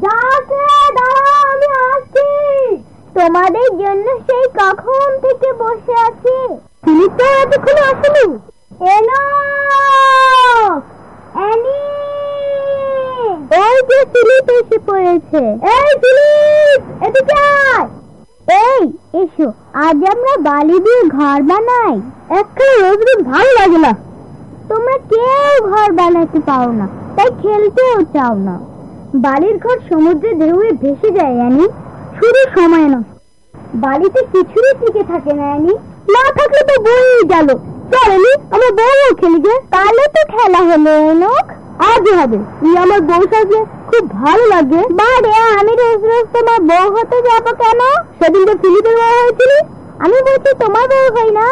দাঁড়াও, আমি আসছি। তোমাদের জন্য সেই কখন থেকে বসে আছি। ফিলিপ তো এতক্ষণ আসেনি। এলো অ্যানি, ওই যে ফিলিপ এসে পড়েছে। এই ফিলিপ, এদিকে আয়। এই এসো, আজ আমরা বালি দিয়ে ঘর বানাই। একখানে রোজ রোজ ভালো লাগে না। তোমরা কেউ ঘর বানাতে পারো না, তাই খেলতেও চাও না। বালির ঘর সমুদ্রে ঢেউয়ে ভেসে যায় অ্যানি, শুধু সময় নষ্ট। বালিতে কিছুই টিকে থাকে না অ্যানি, না থাকলে তো বই গেল। চল অ্যানি, আমরা বউও খেলি গে। তাহলে তো খেলা হলো এনক, আজই হবে। তুই আমার বউ সাজলে খুব ভালো লাগে। বারে, আমি রোজ রোজ তোমার বউ হতে যাবো কেন? সেদিন তো ফিলিপের বউ হয়েছিলি। আমি বলছি তোমার বউ হই না।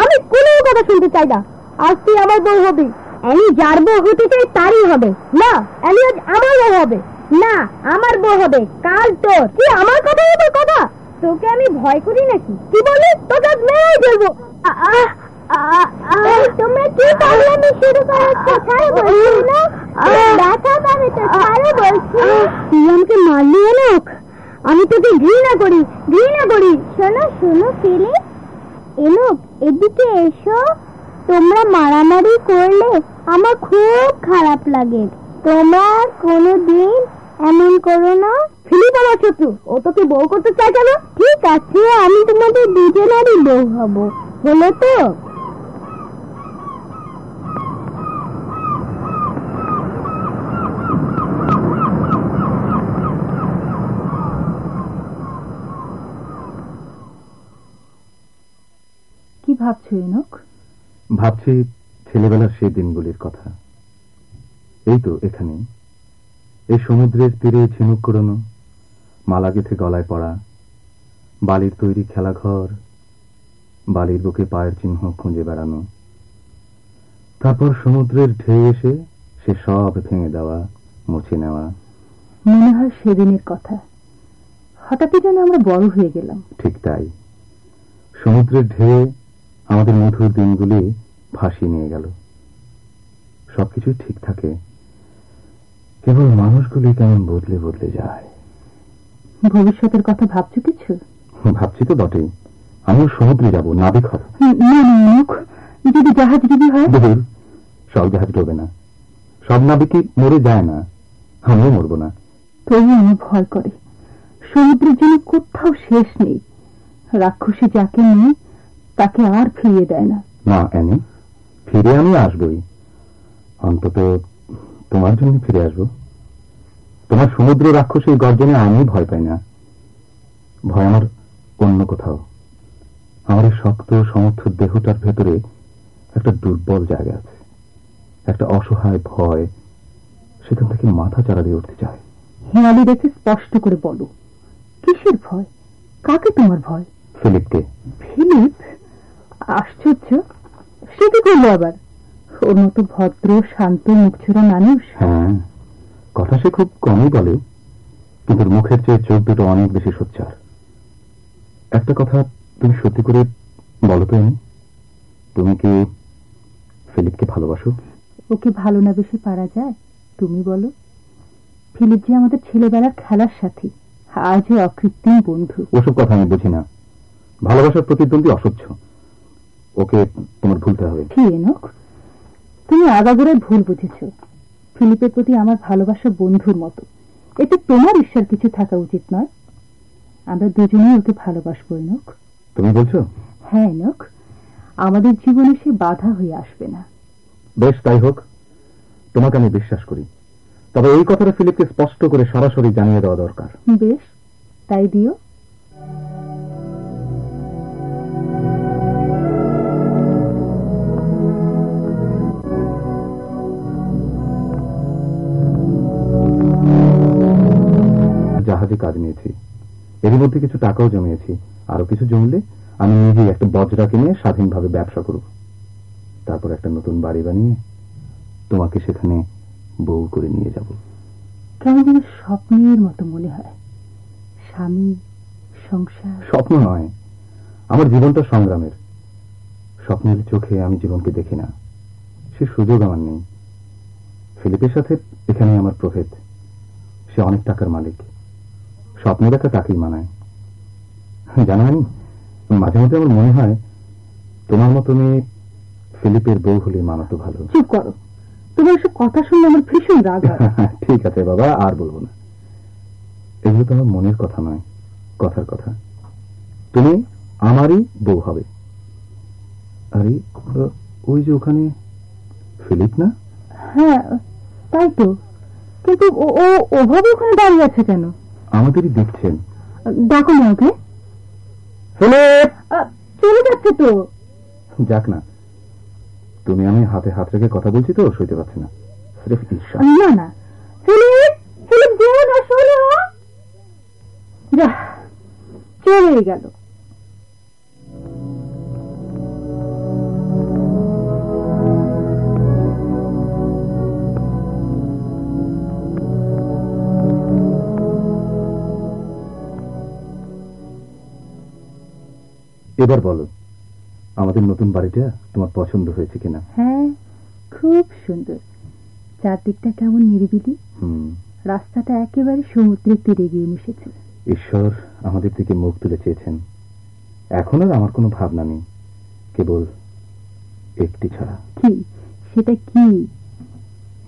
আমি কোনো কথা শুনতে চাই না। আজ তুই আমার বউ হবি। অ্যানি যার বউ হতে চাই তারই হবে। না, অ্যানি আজ আমার বউ হবে। না, আমার বউ হবে কাল তোর। কি আমার কথা আমার কথা? তোকে আমি ভয় করি নাকি? কি বলি? তোকে আজ মেরে ফেলবো। তোমরা কি পাগলামি শুরু করেছো? ছাড়ো বলছি না, ব্যথা পাবে তো। ছাড়ো বলছি। তুই আমাকে মারলি এনক, আমি তোকে ঘৃণা করি, ঘৃণা করি। শোনো শোনো ফিলিপ, এনক এদিকে এসো। তোমরা মারামারি করলে আমার খুব খারাপ লাগে। তোমরা কোনোদিন এমন করো না। ফিলিপ আমার শত্রু, ও তোকে বউ করতে চাই কেন? ঠিক আছে, আমি তোমাদের দুজনেরই বউ হব, হলো তো? কি ভাবছো এনক? ভাবছি ছেলেবেলার সেই দিনগুলির কথা। এই তো এখানে, এই সমুদ্রের তীরে ঝিনুক কুড়োনো, মালা গেঁথে গলায় পড়া, বালির তৈরি খেলাঘর, বালির বুকে পায়ের চিহ্ন খুঁজে বেড়ানো, তারপর সমুদ্রের ঢেউ এসে সে সব ভেঙে দেওয়া, মুছে নেওয়া। মনে হয় সেদিনের কথা। হঠাৎই যেন আমরা বড় হয়ে গেলাম। ঠিক তাই, সমুদ্রের ঢেউ আমাদের মধুর দিনগুলি ভাসিয়ে নিয়ে গেল। সবকিছুই ঠিক থাকে, কেবল মানুষগুলি কেমন বদলে বদলে যায়। ভবিষ্যতের কথা ভাবছো কিছু? ভাবছি তো বটেই, আমিও সমুদ্রে যাব, নাবিক হব। যদি জাহাজ ডুবি হয়? সব জাহাজ ডোবে না, সব নাবিকই মরে যায় না, আমিও মরবো না। তবু আমার ভয় করে। সমুদ্রের জন্য কোথাও শেষ নেই। রাক্ষসী যাকে নেই তাকে আর ফিরিয়ে দেয় না। না অ্যানি, ফিরে আমি আসবই। অন্তত তোমার জন্য ফিরে আসবো। তোমার সমুদ্র রাক্ষসীর গর্জনে আমি ভয় পাই না। ভয় আমার অন্য কোথাও। আমার এই শক্ত সমর্থ দেহটার ভেতরে একটা দুর্বল জায়গা আছে, একটা অসহায় ভয়, সেখান থেকে মাথা চাড়া দিয়ে উঠতে চায়। হেয়ালি দেখে স্পষ্ট করে বলো, কিসের ভয়? কাকে তোমার ভয়? ফিলিপকে। ফিলিপ? আশ্চর্য, সে কি করলো আবার? ওর মতো ভদ্র শান্ত মুখচোরা মানুষ। হ্যাঁ, কথা সে খুব কমই বলে, কিন্তু মুখের চেয়ে চোখ দুটো অনেক বেশি সোচ্চার। একটা কথা তুমি সত্যি করে বলো তো, তুমি কি ফিলিপকে ভালোবাসো? ওকে ভালো না বেশি পারা যায়? তুমি বলো। ফিলিপ যে আমাদের ছেলেবেলার খেলার সাথী, আজও অকৃত্রিম বন্ধু। ওসব কথা আমি বুঝি না। ভালোবাসার প্রতিদ্বন্দ্বী অসহ্য, ওকে তোমার ভুলতে হবে। কি এনক, তুমি আগাগোড়ায় ভুল বুঝেছ। ফিলিপের প্রতি আমার ভালোবাসা বন্ধুর মতো, এতে তোমার ঈশ্বর কিছু থাকা উচিত নয়। আমরা দুজনেই ওকে ভালোবাসবো এনক। তুমি বলছো? হ্যাঁ এনক, আমাদের জীবনে সে বাধা হয়ে আসবে না। বেশ, তাই হোক, তোমাকে আমি বিশ্বাস করি। তবে এই কথাটা ফিলিপকে স্পষ্ট করে সরাসরি জানিয়ে দেওয়া দরকার। বেশ, তাই দিও। জাহাজে কাজ নিয়েছি, এর মধ্যে কিছু টাকাও জমিয়েছি। আরো কিছু জমলে আমি নিজেই একটা বজরা কিনে স্বাধীনভাবে ব্যবসা করব। তারপর একটা নতুন বাড়ি বানিয়ে তোমাকে সেখানে বউ করে নিয়ে যাব। কেমন যেন স্বপ্নের মতো মনে হয়। স্বামী, সংসার। স্বপ্ন নয়, আমার জীবনটা সংগ্রামের। স্বপ্নের চোখে আমি জীবনকে দেখি না, সে সুযোগ আমার নেই। ফিলিপের সাথে এখানে আমার প্রভেদ। সে অনেক টাকার মালিক, স্বপ্ন দেখা তাকেই মানায়। জানো আনি, মাঝে মধ্যে আমার মনে হয় তোমার মতো মেয়ে ফিলিপের বউ হলে মানাতো ভালো। চুপ করো, তোমার এসব কথা শুনে আমার ভীষণ রাগ হয়। ঠিক আছে বাবা, আর বলবো না। এগুলো তো আমার মনের কথা নয়, কথার কথা। তুমি আমারই বউ হবে। আরে ওই যে ওখানে ফিলিপ না? হ্যাঁ তাই তো, কিন্তু ও ওভাবে ওখানে দাঁড়িয়ে আছে কেন? আমাদেরই দেখছেন। ডাকো না ওকে। ফিলিপ চলে যাচ্ছে তো। যাক না, তুমি আমি হাতে হাত রেখে কথা বলছি তো, সইতে পারছি না। সির্ফ ঈর্ষা। না না, ফিলিপ ফিলিপ যেও না, শোনো। যা, চলে গেল। এবার বলো, আমাদের নতুন বাড়িটা তোমার পছন্দ হয়েছে কিনা? হ্যাঁ, খুব সুন্দর। চারদিকটা কেমন নিরিবিলি, রাস্তাটা একেবারে সমুদ্রের তীরে গিয়ে মিশেছে। ঈশ্বর আমাদের দিকে মুখ তুলে চেয়েছেন। এখন আর আমার কোনো ভাবনা নেই, কেবল একটি ছাড়া। কি সেটা? কি?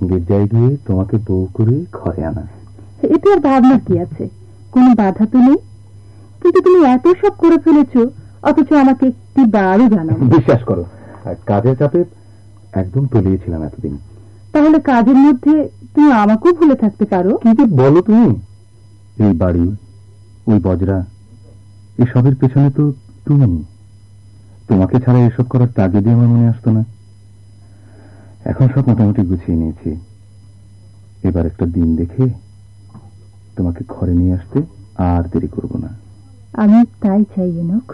গির্জায় গিয়ে তোমাকে বউ করে ঘরে আনা। এতে আর ভাবনা কি আছে? কোনো বাধা তো নেই। কিন্তু তুমি এত সব করে ফেলেছ, অথচ আমাকে একটি বারও জানাও। বিশ্বাস করো, কাজের চাপে একদম তলিয়েছিলাম এতদিন। তাহলে কাজের মধ্যে তুমি আমাকেও ভুলে থাকতে পারো। কি যে বলো তুমি! এই বাড়ি, ওই বজরা, এসবের পেছনে তো তুমি। তোমাকে ছাড়া এসব করার তাগিদে আমার মনে আসতো না। এখন সব মোটামুটি গুছিয়ে নিয়েছি। এবার একটা দিন দেখে তোমাকে ঘরে নিয়ে আসতে আর দেরি করব না। আমি তাই চাই এনক।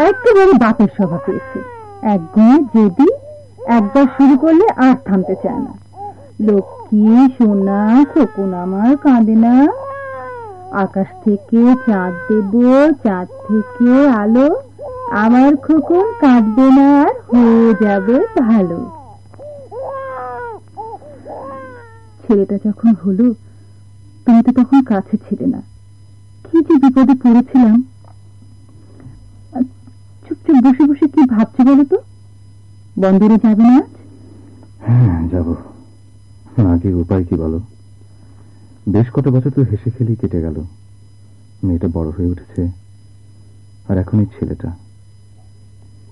একেবারে বাপের স্বভাব পেয়েছে। একগুণে যদি একবার শুরু করলে আর থামতে চায় না। লক্ষ্মী সোনা খোকন আমার কাঁদে না। আকাশ থেকে চাঁদ দেব, চাঁদ থেকে আলো, আমার খোকন কাঁদবে না আর হয়ে যাবে ভালো। ছেলেটা যখন হলো, তুমি তো তখন কাছে ছিলে না। কি যে বিপদে পড়েছিলাম। চুপচাপ বসে বসে কি ভাবছি বলো তো? বন্দরে যাবে না আজ? হ্যাঁ যাব, না কি উপায় কি বলো? বেশ কত বছর তো হেসে খেলেই কেটে গেল। মেয়েটা বড় হয়ে উঠেছে, আর এখন এই ছেলেটা।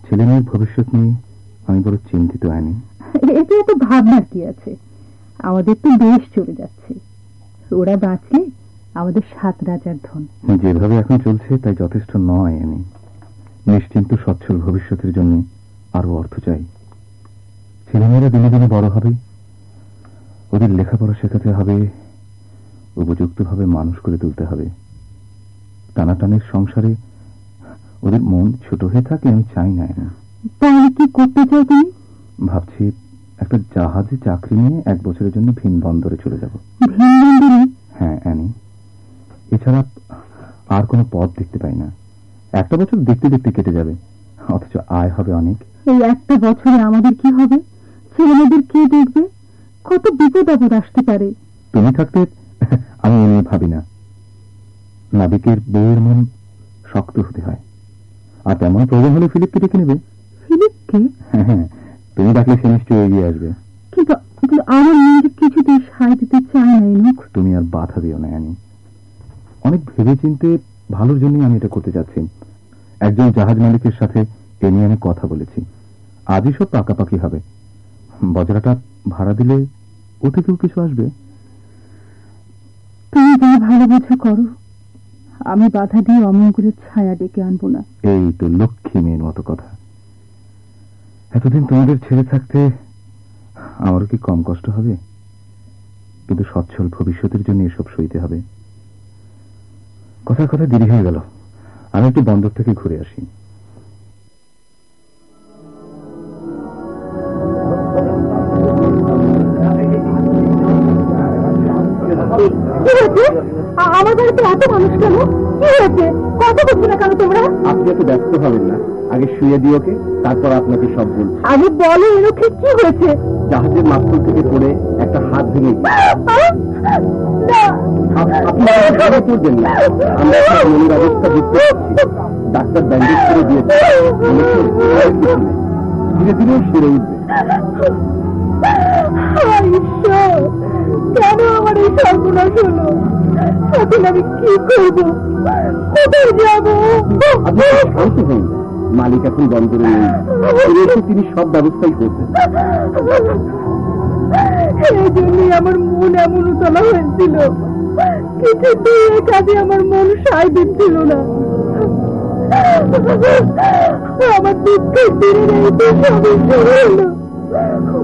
ছেলে মেয়ের ভবিষ্যৎ নিয়ে আমি বড় চিন্তিত। আনি, এতে এত ভাবনার কি আছে? আমাদের তো দেশ চলে যাচ্ছে। ওরা বাঁচলে আমাদের 7 রাজার ধন। যেভাবে এখন চলছে তাই যথেষ্ট নয়। আনি, নিশ্চিন্ত সচ্ছল ভবিষ্যতের জন্য আরো অর্থ চাই। ছেলেমেয়েরা দিনে দিনে বড় হবে, ওদের লেখাপড়া শেখাতে হবে, উপযুক্তভাবে মানুষ করে তুলতে হবে। টানাটানের সংসারে ওদের মন ছোট হয়ে থাকে আমি চাই না। তাহলে কি করতে চাও তুমি? ভাবছি একটা জাহাজে চাকরি নিয়ে 1 বছরের জন্য ভিন বন্দরে চলে যাব। ভিন বন্দরে? হ্যাঁ অ্যানি, এছাড়া আর কোনো পথ দেখতে পাই না। 1টা বছর দেখতে দেখতে কেটে যাবে, অথচ আয় হবে অনেক। এই 1টা বছরে আমাদের কি হবে? ছেলেমেয়েদের কে দেখবে? কত বিপদ আপদ আসতে পারে। তুমি থাকতে আমি এ নিয়ে ভাবি না। নাবিকের বউয়ের মন শক্ত হতে হয়, আর তেমন প্রয়োজন হলে ফিলিপকে ডেকে নেবে। ফিলিপকে? হ্যাঁ, তুমি ডাকলে সে নিশ্চয়ই এগিয়ে আসবে। কিন্তু আমার মনকে কিছুতেই সায় দিতে চায় না এনক। তুমি আর বাধা দিও না অ্যানি। অনেক ভেবে চিন্তে ভালোর জন্যই আমি এটা করতে যাচ্ছি। একজন জাহাজ মালিকের সাথে এ নিয়ে আমি কথা বলেছি। আজই সব পাকাপাকি হবে। বজরাটা ভাড়া দিলে ও থেকেও কিছু আসবে। তুমি যা ভালো বোঝো করো, আমি বাধা দিয়ে অমঙ্গলের ছায়া ডেকে আনবো না। এই তো লক্ষ্মী মেয়ের মতো কথা। এতদিন তোমাদের ছেড়ে থাকতে আমারও কি কম কষ্ট হবে? কিন্তু সচ্ছল ভবিষ্যতের জন্য এসব সইতে হবে। কথায় কথায় দেরি হয়ে গেল, আমি একটু বন্দর থেকে ঘুরে আসি। আমার বাড়িতে এত মানুষ কেন? কি হয়েছে? কথা বলছো না কেন তোমরা? আপনি এত ব্যস্ত হবেন না, আগে শুয়ে দিই ওকে, তারপর আপনাকে সব বলছি। আগে বলো এরকম কি হয়েছে? জাহাজের মাস্তুল থেকে পড়ে একটা হাত ভেঙে করবেন না, আমরা মনের অবস্থা বুঝতে পারছি। ডাক্তার ব্যান্ডেজ করে দিয়েছে, ধীরে ধীরে সেরে উঠবে। কেন আমার এই সর্বনাশ হলো? এখন আমি কি করবো? কোথায় যাবো? আপনি শান্ত হন, মালিক এখন বন্দরে নেই, এসে তিনি সব ব্যবস্থাই করবেন। এই জন্যই আমার মন এমন উতলা হয়েছিল, কিছুতেই এ কাজে আমার মন সায় দিচ্ছিল না। আমার দুঃখের দিনের এই তো সবই শুরু হলো।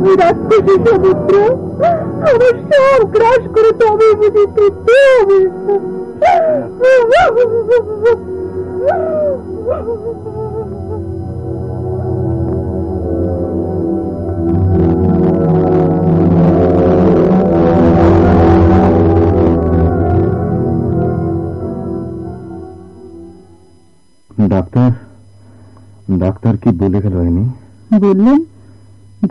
ওই রাক্ষসী সমুদ্র আমার সব গ্রাস করে তবে বুঝি তুলতে হবে। ডাক্তার ডাক্তার কি বলে গেল? এমনি বললেন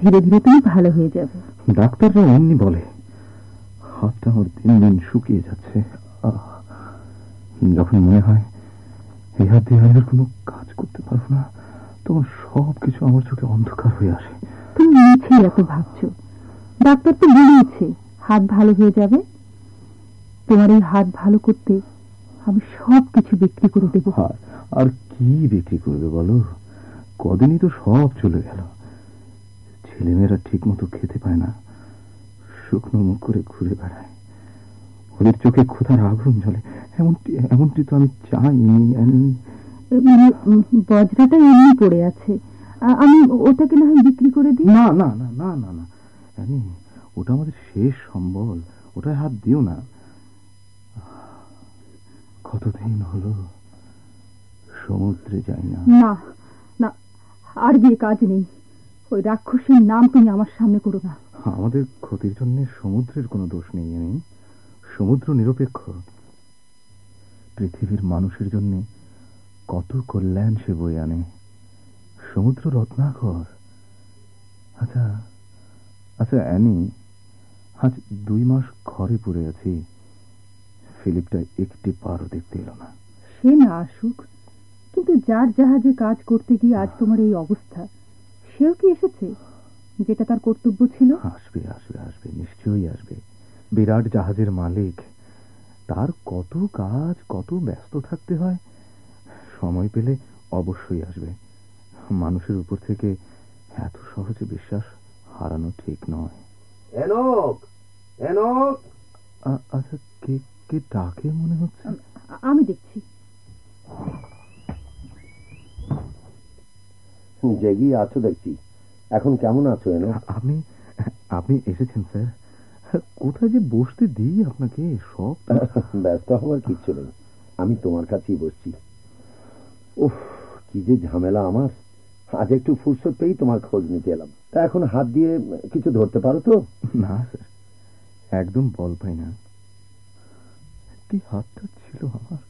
ধীরে ধীরে তুমি ভালো হয়ে যাবে। ডাক্তাররা এমনি বলে। হাতটা আমার দিন দিন শুকিয়ে যাচ্ছে। যখন মনে হয় এই হাত দিয়ে আমি কোনো কাজ করতে পারবো না, তখন সবকিছু আমার চোখে অন্ধকার হয়ে আসে। তুমি মিছে এত ভাবছো। ডাক্তার তো বলেছে হাত ভালো হয়ে যাবে। তোমার এই হাত ভালো করতে আমি সবকিছু বিক্রি করে দেবো। আর কি বিক্রি করবে বলো? কদিনই তো সব চলে গেল। ছেলেমেয়েরা ঠিক মতো খেতে পায় না, শুকনো মুখ করে ঘুরে বেড়ায়, ওদের চোখে ক্ষুধার আগুন জ্বলে। এমনটি তো আমি চাইনি। মানে বজ্রাটা এমনি পড়ে আছে, আমি ওটাকে না হয় বিক্রি করে দিই। না না না না না না, ওটা আমাদের শেষ সম্বল, ওটায় হাত দিও না। কতদিন হলো সমুদ্রে যাই না। না না, আর গিয়ে কাজ নেই। ওই রাক্ষসীর নাম তুমি আমার সামনে করো না। আমাদের ক্ষতির জন্য সমুদ্রের কোনো দোষ নেই। সমুদ্র নিরপেক্ষ। পৃথিবীর মানুষের জন্য কত কল্যাণ সে বয়ে আনে। সমুদ্র রত্নাকর। আচ্ছা আচ্ছা অ্যানি, আজ 2 মাস ঘরে পড়ে আছি, ফিলিপটা একটি পারও দেখতে এলো না। সে না আসুক, কিন্তু যার জাহাজে কাজ করতে গিয়ে আজ তোমার এই অবস্থা, সেও কি এসেছে যেটা তার কর্তব্য ছিল? আসবে আসবে আসবে, নিশ্চয়ই আসবে। বিরাট জাহাজের মালিক, তার কত কাজ, কত ব্যস্ত থাকতে হয়। সময় পেলে অবশ্যই আসবে। মানুষের উপর থেকে এত সহজে বিশ্বাস হারানো ঠিক নয়। আচ্ছা, কে কে ডাকে মনে হচ্ছে? আমি দেখছি। জেগিয়ে আছো দেখছি। এখন কেমন আছো? আপনি আপনি এসেছেন স্যার। কোথায় যে বসতে দিই আপনাকে? সব ব্যস্ত হওয়ার কিচ্ছু নেই, আমি তোমার কাছেই বসছি। উফ, কি যে ঝামেলা আমার। আজ একটু ফুরসত পেয়েই তোমার খোঁজ নিতে এলাম। তা এখন হাত দিয়ে কিছু ধরতে পারো তো? না স্যার, একদম বল পাই না। কি হাতটা ছিল আমার,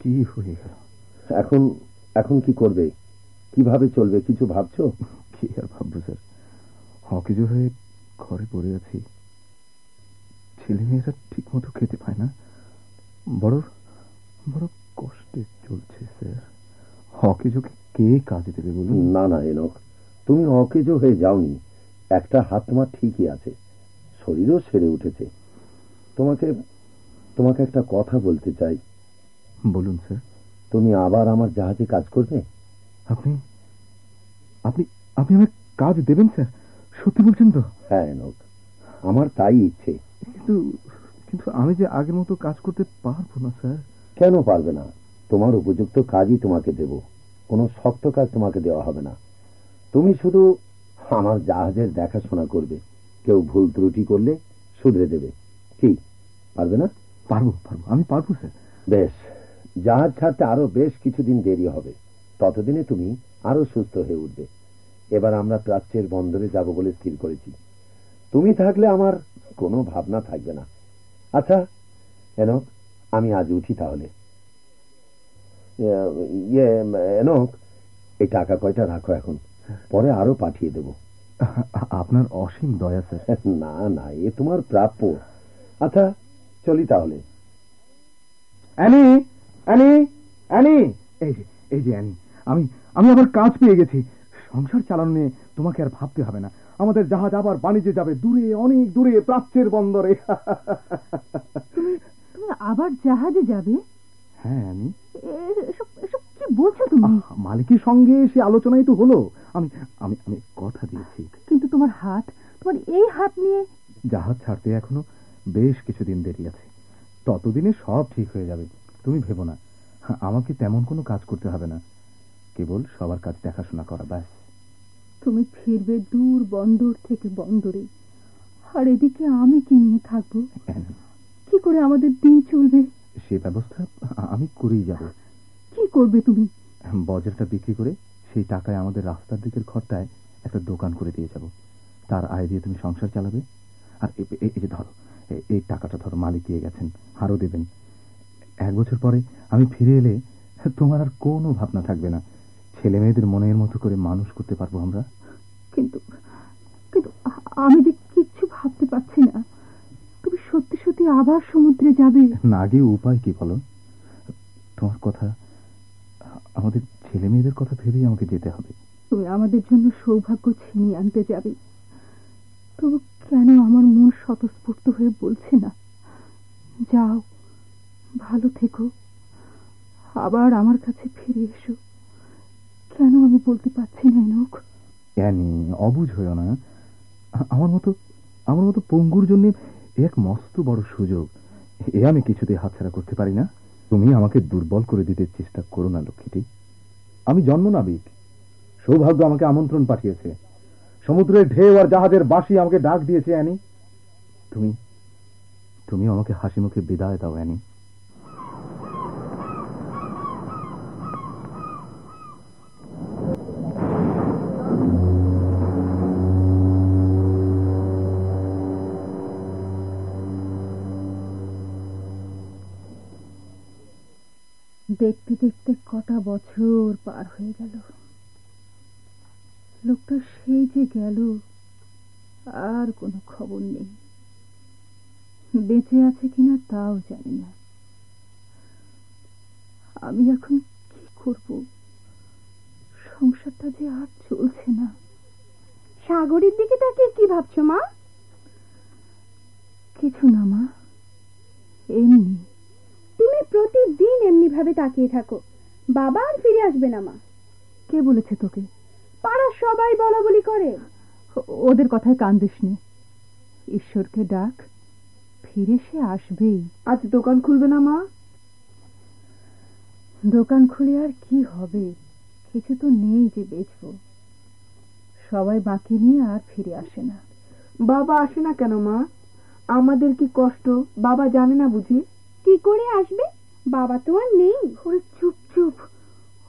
কি হয়ে গেল? এখন এখন কি করবে? কিভাবে চলবে কিছু ভাবছো? কি আর ভাববো স্যার, হকিজো হয়ে ঘরে পড়ে আছি। ছেলেমেয়েরা ঠিক মতো খেতে পায় না, বড় বড় কষ্টে চলছে স্যার। হকিজোকে কে কাজে দেবে বলুন? না না এনক, তুমি অকেজো হয়ে যাওনি। একটা হাত তোমার ঠিকই আছে, শরীরও সেরে উঠেছে। তোমাকে তোমাকে একটা কথা বলতে চাই। বলুন স্যার। তুমি আবার আমার জাহাজে কাজ করবে? আপনি আপনি আপনি আমায় কাজ দেবেন স্যার? সত্যি বলছেন তো? হ্যাঁ এনক, আমার তাই ইচ্ছে। কিন্তু কিন্তু আমি যে আগের মতো কাজ করতে পারবো না স্যার। কেন পারবে না? তোমার উপযুক্ত কাজই তোমাকে দেব, কোনো শক্ত কাজ তোমাকে দেওয়া হবে না। তুমি শুধু আমার জাহাজের দেখাশোনা করবে, কেউ ভুল ত্রুটি করলে শুধরে দেবে। কি পারবে না? পারবো পারবো, আমি পারবো স্যার। বেশ, জাহাজ ছাড়তে আরো বেশ কিছুদিন দেরি হবে, ততদিনে তুমি আরো সুস্থ হয়ে উঠবে। এবার আমরা প্রাচ্যের বন্দরে যাব বলে স্থির করেছি। তুমি থাকলে আমার কোনো ভাবনা থাকবে না। আচ্ছা এনক, আমি আজ উঠি তাহলে। এনক, এই টাকা কয়টা রাখো, এখন পরে আরো পাঠিয়ে দেব। আপনার অসীম দয়া স্যার। না না, এ তোমার প্রাপ্য। আচ্ছা চলি তাহলে। অ্যানি, অ্যানি, অ্যানি, এই যে অ্যানি, আমি আমি আবার কাজ পেয়ে গেছি। সংসার চালানো নিয়ে তোমাকে আর ভাবতে হবে না। আমাদের জাহাজ আবার বাণিজ্যে যাবে, দূরে, অনেক দূরে, প্রাচ্যের বন্দরে। তুমি আবার জাহাজে যাবে? হ্যাঁ অ্যানি। এসব কি বলছো তুমি? মালিকের সঙ্গে সে আলোচনাই তো হলো। আমি আমি আমি কথা দিয়েছি। কিন্তু তোমার এই হাত নিয়ে? জাহাজ ছাড়তে এখনো বেশ কিছুদিন দেরি আছে, ততদিনে সব ঠিক হয়ে যাবে। তুমি ভেবো না, আমাকে তেমন কোনো কাজ করতে হবে না, কেবল সবার কাজ দেখাশোনা করা, ব্যাস। তুমি ফিরবে দূর বন্দর থেকে বন্দরে, আর এদিকে আমি কি নিয়ে থাকবো? কি করে আমাদের দিন চলবে? সে ব্যবস্থা আমি করেই যাব। কি করবে তুমি? বজ্রটা বিক্রি করে সেই টাকায় আমাদের রাস্তার দিকের ঘরটায় একটা দোকান করে দিয়ে যাব। তার আয় দিয়ে তুমি সংসার চালাবে। আর এই যে ধরো, এই টাকাটা ধরো, মালিক দিয়ে গেছেন, আরো দেবেন। 1 বছর পরে আমি ফিরে এলে তোমার আর কোনো ভাবনা থাকবে না। ছেলে মেয়েদের মনের মতো করে মানুষ করতে পারবো আমরা। কিন্তু কিন্তু আমি যে কিচ্ছু ভাবতে পারছি না। তুমি সত্যি সত্যি আবার সমুদ্রে যাবে? না গিয়ে উপায় কি বলো? তোমার কথা, আমাদের ছেলে মেয়েদের কথা ভেবেই আমাকে যেতে হবে। তুমি আমাদের জন্য সৌভাগ্য ছিনিয়ে আনতে যাবে, তবু কেন আমার মন স্বতঃস্ফূর্ত হয়ে বলছে না যাও, ভালো থেকো, আবার আমার কাছে ফিরে এসো? কেন আমি বলতে পারছি না এনক? অ্যানি, অবুঝ হইও না। আমার মতো পঙ্গুর জন্য এক মস্ত বড় সুযোগ, এ আমি কিছুতেই হাতছাড়া করতে পারি না। তুমি আমাকে দুর্বল করে দিতে চেষ্টা করো না লক্ষ্মীটি। আমি জন্ম নাবিক, সৌভাগ্য আমাকে আমন্ত্রণ পাঠিয়েছে। সমুদ্রের ঢেউ আর জাহাজের বাঁশি আমাকে ডাক দিয়েছে। অ্যানি, তুমি আমাকে হাসি মুখে বিদায় দাও অ্যানি। দেখতে দেখতে কটা বছর পার হয়ে গেল। লোকটা সেই যে গেল, আর কোনো খবর নেই। বেঁচে আছে কিনা তাও জানি না। আমি এখন কি করব? সংসারটা যে আর চলছে না। সাগরের দিকে তাকিয়ে কি ভাবছো মা? কিছু না মা, এমনি। তুমি প্রতিদিন এমনি ভাবে তাকিয়ে থাকো, বাবা আর ফিরে আসবে না মা। কে বলেছে তোকে? পাড়ার সবাই বলা বলি করে। ওদের কথায় কান দিস নে। ঈশ্বরকে ডাক, ফিরে সে আসবেই। আজ দোকান খুলবে না মা? দোকান খুলে আর কি হবে? কিছু তো নেই যে বেচবো। সবাই বাকি নিয়ে আর ফিরে আসে না। বাবা আসে না কেন মা? আমাদের কি কষ্ট বাবা জানে না বুঝি? কি করে আসবে? বাবা তো আর নেই। ওরে চুপ চুপ,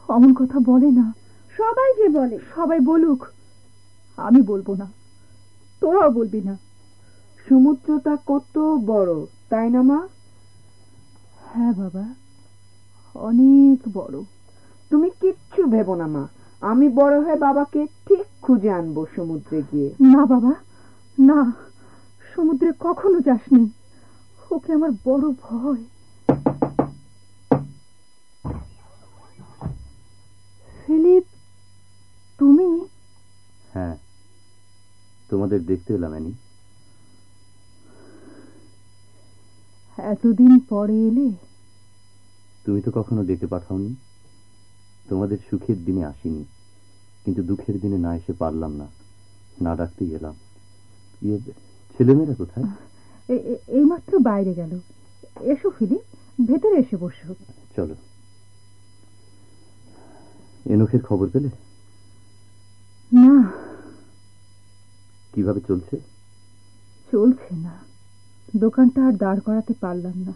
অমন কথা বলে না। সবাই যে বলে। সবাই বলুক, আমি বলবো না, তোরাও বলবি না। সমুদ্রটা কত বড়, তাই না মা? হ্যাঁ বাবা, অনেক বড়। তুমি কিচ্ছু ভেবো না মা, আমি বড় হয়ে বাবাকে ঠিক খুঁজে আনবো সমুদ্রে গিয়ে। না বাবা, না, সমুদ্রে কখনো যাসনি, ওকে আমার বড় ভয়। ফিলিপ, তুমি? হ্যাঁ, তোমাদের দেখতে এলাম অ্যানি। এতদিন পরে এলে? তুমি তো কখনো ডেকে পাঠাওনি। তোমাদের সুখের দিনে আসিনি, কিন্তু দুঃখের দিনে না এসে পারলাম না, না ডাকতেই এলাম। ছেলেমেয়েরা কোথায়? এইমাত্র বাইরে গেল। এসো ফিলিপ, ভেতরে এসে বসো। চলো। এনকের খবর পেলে? না, কিভাবে চলছে? চলছে না, দোকানটা আর দাঁড় করাতে পারলাম না।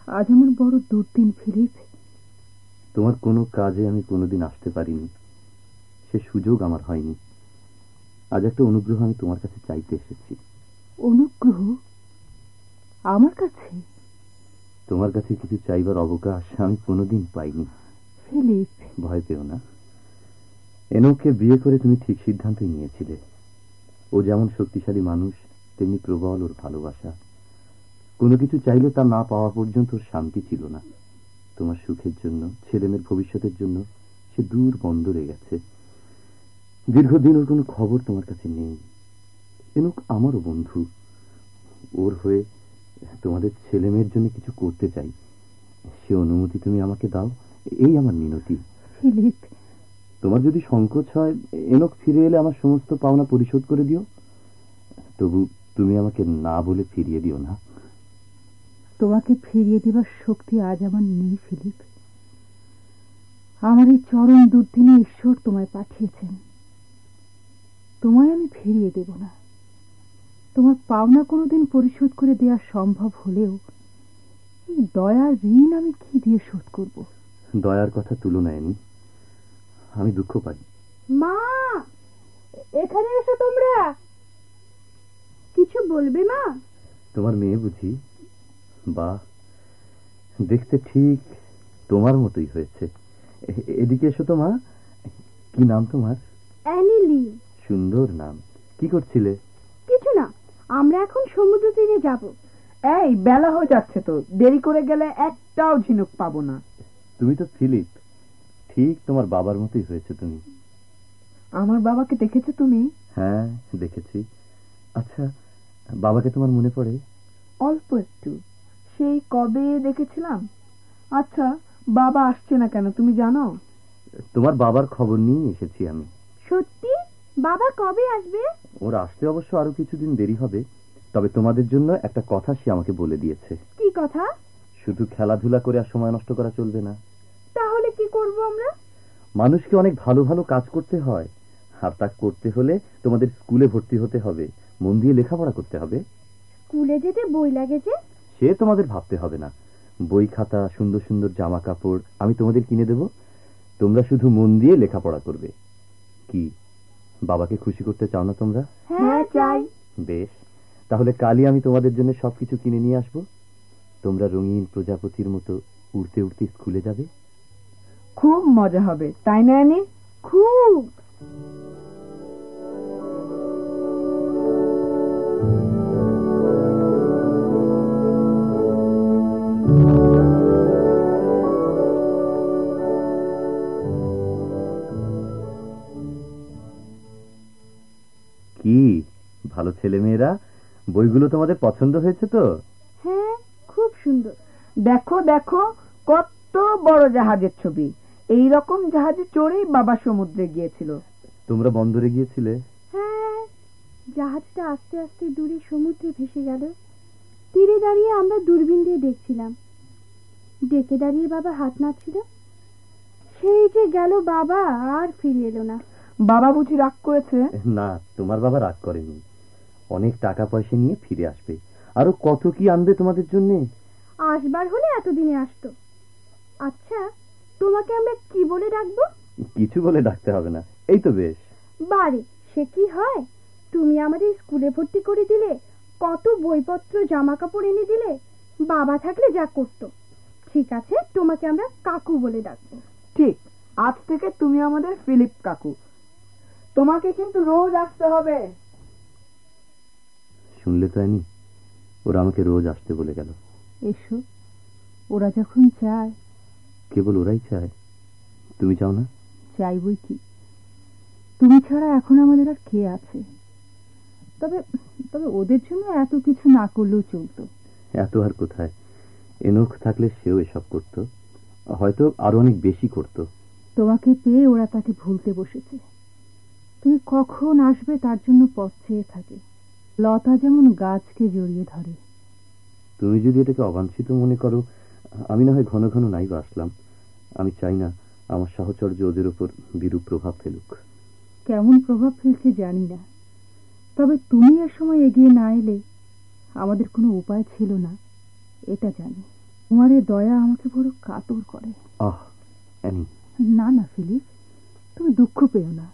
আজ আমার বড় দুর্দিন ফিলিপ। তোমার কোনো কাজে আমি কোনোদিন আসতে পারিনি, সে সুযোগ আমার হয়নি। আজ একটা অনুগ্রহ আমি তোমার কাছে চাইতে এসেছি। অনুগ্রহ? আমার কাছে? তোমার কাছে কিছু চাইবার অবকাশ আমি কোনোদিন পাইনি। ফিলিপ, ভয় পেও না। এনোককে বিয়ে করে তুমি ঠিক সিদ্ধান্তই নিয়েছিলে। ও যেমন শক্তিশালী মানুষ, তেমনি প্রবল ওর ভালোবাসা। কোনো কিছু চাইলে তা না পাওয়া পর্যন্ত ওর শান্তি ছিল না। তোমার সুখের জন্য, ছেলেমেয়ের ভবিষ্যতের জন্য সে দূর বন্দরে গেছে। দীর্ঘদিন ওর কোনো খবর তোমার কাছে নেই। এনোক আমারও বন্ধু। ওর হয়ে তোমাদের ছেলে মেয়ের জন্য কিছু করতে চাই, সে অনুমতি তুমি আমাকে দাও, এই আমার মিনতি। ফিলিপ, তোমার যদি সংকোচ হয়, এনোক ফিরে এলে আমার সমস্ত পাওনা পরিশোধ করে দিও। তবু তুমি আমাকে না বলে ফিরিয়ে দিও না। তোমাকে ফিরিয়ে দেবার শক্তি আজ আমার নেই ফিলিপ। আমার এই চরম দুর্দিনে ঈশ্বর তোমায় পাঠিয়েছেন। তোমায় আমি ফিরিয়ে দেব না। তোমার পাওনা কোনোদিন পরিশোধ করে দেওয়া সম্ভব হলেও এই দয়ার ঋণ আমি কি দিয়ে শোধ করব? দয়ার কথা তুলো না এনি, আমি দুঃখ পাই। মা, এখানে এসো তোমরা। কিছু বলবে মা? তোমার মেয়ে বুঝি? বাহ, দেখতে ঠিক তোমার মতোই হয়েছে। এদিকে এসো তো মা। কি নাম তোমার? অ্যানিলি। সুন্দর নাম। কি করছিলে? কিছু না, আমরা এখন সমুদ্র তীরে যাব। এই বেলা হয়ে যাচ্ছে তো, দেরি করে গেলে একটাও ঝিনুক পাবো না। তুমি তো ফিলিপ, ঠিক তোমার বাবার মতোই হয়েছে তুমি। আমার বাবাকে দেখেছো তুমি? হ্যাঁ, দেখেছি। আচ্ছা, বাবাকে তোমার মনে পড়ে? অল্প একটু, সেই কবে দেখেছিলাম। আচ্ছা, বাবা আসছে না কেন তুমি জানো? তোমার বাবার খবর নিয়ে এসেছি আমি। সত্যি? বাবা কবে আসবে? ওর আসতে অবশ্য আরো কিছুদিন দেরি হবে, তবে তোমাদের জন্য একটা কথা সে আমাকে বলে দিয়েছে। কি কথা? শুধু খেলাধুলা করে আর সময় নষ্ট করা চলবে না। তাহলে কি করব আমরা? মানুষকে অনেক ভালো ভালো কাজ করতে হয়, আর তা করতে হলে তোমাদের স্কুলে ভর্তি হতে হবে, মন দিয়ে লেখাপড়া করতে হবে। স্কুলে যেতে বই লাগে যে? সে তোমাদের ভাবতে হবে না। বই খাতা, সুন্দর সুন্দর জামা কাপড় আমি তোমাদের কিনে দেব। তোমরা শুধু মন দিয়ে লেখাপড়া করবে। কি, বাবাকে খুশি করতে চাও না তোমরা? হ্যাঁ, চাই। বেশ, তাহলে কালই আমি তোমাদের জন্য সবকিছু কিনে নিয়ে আসবো। তোমরা রঙিন প্রজাপতির মতো উড়তে উড়তে স্কুলে যাবে। খুব মজা হবে, তাই না অ্যানি? খুব। কি ভালো ছেলে মেয়েরা, বইগুলো তোমাদের পছন্দ হয়েছে তো? হ্যাঁ, খুব সুন্দর। দেখো দেখো, কত বড় জাহাজের ছবি। এই রকম জাহাজে চড়েই বাবা সমুদ্রে গিয়েছিল। তোমরা বন্দরে গিয়েছিলে? হ্যাঁ, জাহাজটা আস্তে আস্তে দূরে সমুদ্রে ভেসে গেল। তীরে দাঁড়িয়ে আমরা দূরবীন দিয়ে দেখছিলাম। ডেকে দাঁড়িয়ে বাবা হাত নাড়ছিল। সেই যে গেল বাবা, আর ফিরে এলো না। বাবা বুঝি রাগ করেছে? না, তোমার বাবা রাগ করেনি। অনেক টাকা পয়সা নিয়ে ফিরে আসবে, আরো কত কি আনবে তোমাদের জন্য। আসবার হলে এতদিনে আসতো। আচ্ছা, তোমাকে আমরা কি বলে ডাকবো? কিছু বলে ডাকতে হবে না, এই তো বেশ। বারে, সে কি হয়? তুমি আমাদের স্কুলে ভর্তি করে দিলে, কত বইপত্র জামা কাপড় এনে দিলে। বাবা থাকলে যা করতো। ঠিক আছে, তোমাকে আমরা কাকু বলে ডাকবো। ঠিক, আজ থেকে তুমি আমাদের ফিলিপ কাকু। তোমাকে কিন্তু রোজ আসতে হবে। শুনলে তো অ্যানি, ওরা আমাকে রোজ আসতে বলে গেল। এসো, ওরা যখন চায়। কেবল ওরাই চায়, তুমি চাও না? চাইবই কি, তুমি ছাড়া এখন আমাদের আর কে আছে? তবে তবে ওদের জন্য এত কিছু না করলেও চলতো। এত আর কোথায়, এনোক থাকলে সেও এসব করত, হয়তো আরো অনেক বেশি করত। তোমাকে পেয়ে ওরা তাকে ভুলতে বসেছে। তুমি কখন আসবে তার জন্য পথ চেয়ে থাকে। লতা যেমন গাছকে জড়িয়ে ধরে। তুমি যদি এটাকে অবাঞ্ছিত মনে করো, আমি না হয় ঘন ঘন নাইবা আসলাম। আমি চাই না আমার সাহচর্য ওদের উপর বিরূপ প্রভাব ফেলুক। কেমন প্রভাব ফেলছে জানি না, তবে তুমি এ সময় এগিয়ে না এলে আমাদের কোনো উপায় ছিল না, এটা জানি। তোমার এ দয়া আমাকে বড় কাতর করে। অ্যানি, না না ফিলিপ, তুমি দুঃখ পেও না।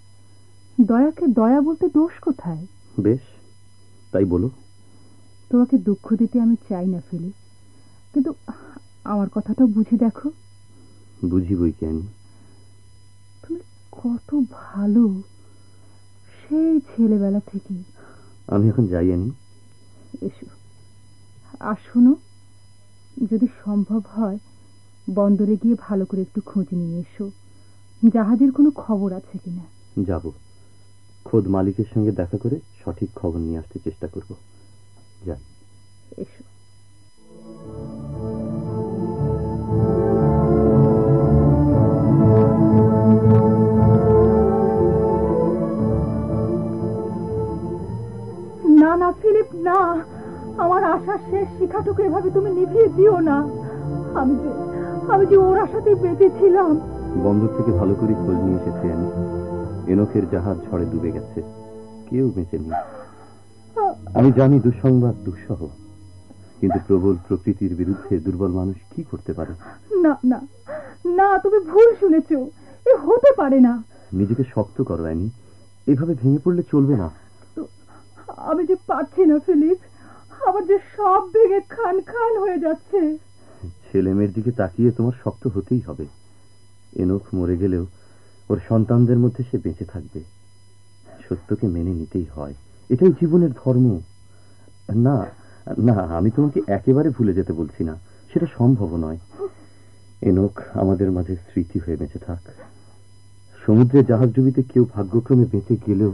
দয়াকে দয়া বলতে দোষ কোথায়? বেশ, তাই বলো। তোমাকে দুঃখ দিতে আমি চাই না ফিলিপ, কিন্তু আমার কথাটা বুঝে দেখো। বুঝি বই কেন? তুমি কত ভালো, সেই ছেলেবেলা থেকে। আমি এখন যাই অ্যানি। এসো। আর শোনো, যদি সম্ভব হয় বন্দরে গিয়ে ভালো করে একটু খোঁজ নিয়ে এসো, জাহাজের কোনো খবর আছে কিনা। যাব, খোদ মালিকের সঙ্গে দেখা করে সঠিক খবর নিয়ে আসতে চেষ্টা করব। যাই। এসো। না না ফিলিপ, না, আমার আশার শেষ শিখাটুকু এভাবে তুমি নিভিয়ে দিও না। আমি যে ওর আশাতে বেঁচেছিলাম। বন্দর থেকে ভালো করে খোঁজ নিয়ে এসেছি আমি। এনকের জাহাজ ঝড়ে ডুবে গেছে, কেউ বেঁচে নেই। আমি জানি দুঃসংবাদ দুঃসহ, কিন্তু প্রবল প্রকৃতির বিরুদ্ধে দুর্বল মানুষ কি করতে পারে? না না না, তুমি ভুল শুনেছ, এ হতে পারে না। নিজেকে শক্ত করো অ্যানি, এভাবে ভেঙে পড়লে চলবে না। আমি যে পারছি না ফিলিপ, আমার যে সব ভেঙে খান খান হয়ে যাচ্ছে। ছেলে মেয়ের দিকে তাকিয়ে তোমার শক্ত হতেই হবে। এনক মরে গেলেও ওর সন্তানদের মধ্যে সে বেঁচে থাকবে। সত্যকে মেনে নিতেই হয়, এটাই জীবনের ধর্ম। না না, আমি তোমাকে একেবারে ভুলে যেতে বলছি না, সেটা সম্ভব নয়। এনক আমাদের মাঝে স্মৃতি হয়ে বেঁচে থাক। সমুদ্রে জাহাজ ডুবিতে কেউ ভাগ্যক্রমে বেঁচে গেলেও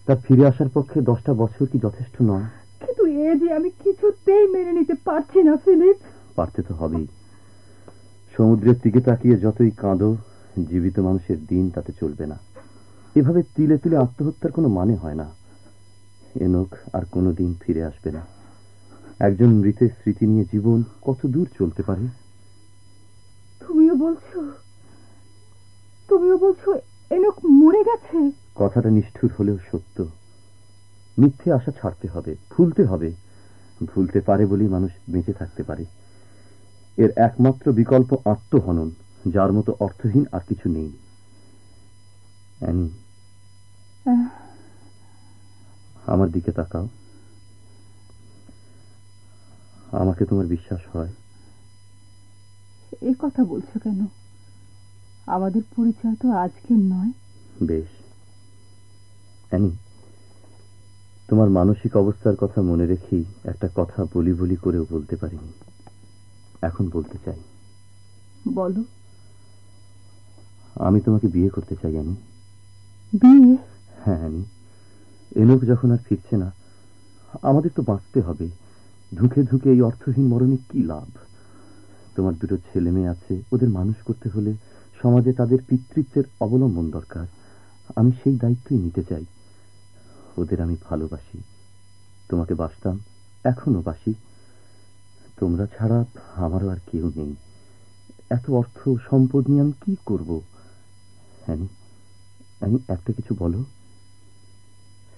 তার ফিরে আসার পক্ষে 10টা বছর কি যথেষ্ট নয়? কিন্তু এ যে আমি কিছুতেই মেনে নিতে পারছি না ফিলিপ। পারতে তো হবেই। সমুদ্রের দিকে তাকিয়ে যতই কাঁদো, জীবিত মানুষের দিন তাতে চলবে না। এভাবে তিলে তিলে আত্মহত্যার কোনো মানে হয় না। এনক আর কোনোদিন ফিরে আসবে না। একজন মৃতের স্মৃতি নিয়ে জীবন কত দূর চলতে পারে? তুমিও বলছো এনক মরে গেছে? কথাটা নিষ্ঠুর হলেও সত্য। মিথ্যে আশা ছাড়তে হবে, ভুলতে হবে। ভুলতে পারে বলেই মানুষ বেঁচে থাকতে পারে। এর একমাত্র বিকল্প আত্মহনন, যার মতো অর্থহীন আর কিছু নেই। অ্যানি, আমার দিকে তাকাও। আমাকে তোমার বিশ্বাস হয়? এ কথা বলছো কেন? আমাদের পরিচয় তো আজকের নয়। বেশ অ্যানি, তোমার মানসিক অবস্থার কথা মনে রেখেই একটা কথা বলি বলি করেও বলতে পারিনি, এখন বলতে চাই। বলো। আমি তোমাকে বিয়ে করতে চাই অ্যানি। বিয়ে? হ্যাঁ অ্যানি, এনক যখন আর ফিরছে না, আমাদের তো বাঁচতে হবে। ধুকে ধুকে এই অর্থহীন মরণে কি লাভ? তোমার দুটো ছেলে মেয়ে আছে, ওদের মানুষ করতে হলে সমাজে তাদের পিতৃত্বের অবলম্বন দরকার। আমি সেই দায়িত্বই নিতে চাই। ওদের আমি ভালোবাসি, তোমাকে বাসতাম, এখনো বাসি। তোমরা ছাড়া আমারও আর কেউ নেই। এত অর্থ সম্পদ নিয়ে আমি কি করব? অ্যানি, একটা কিছু বলো।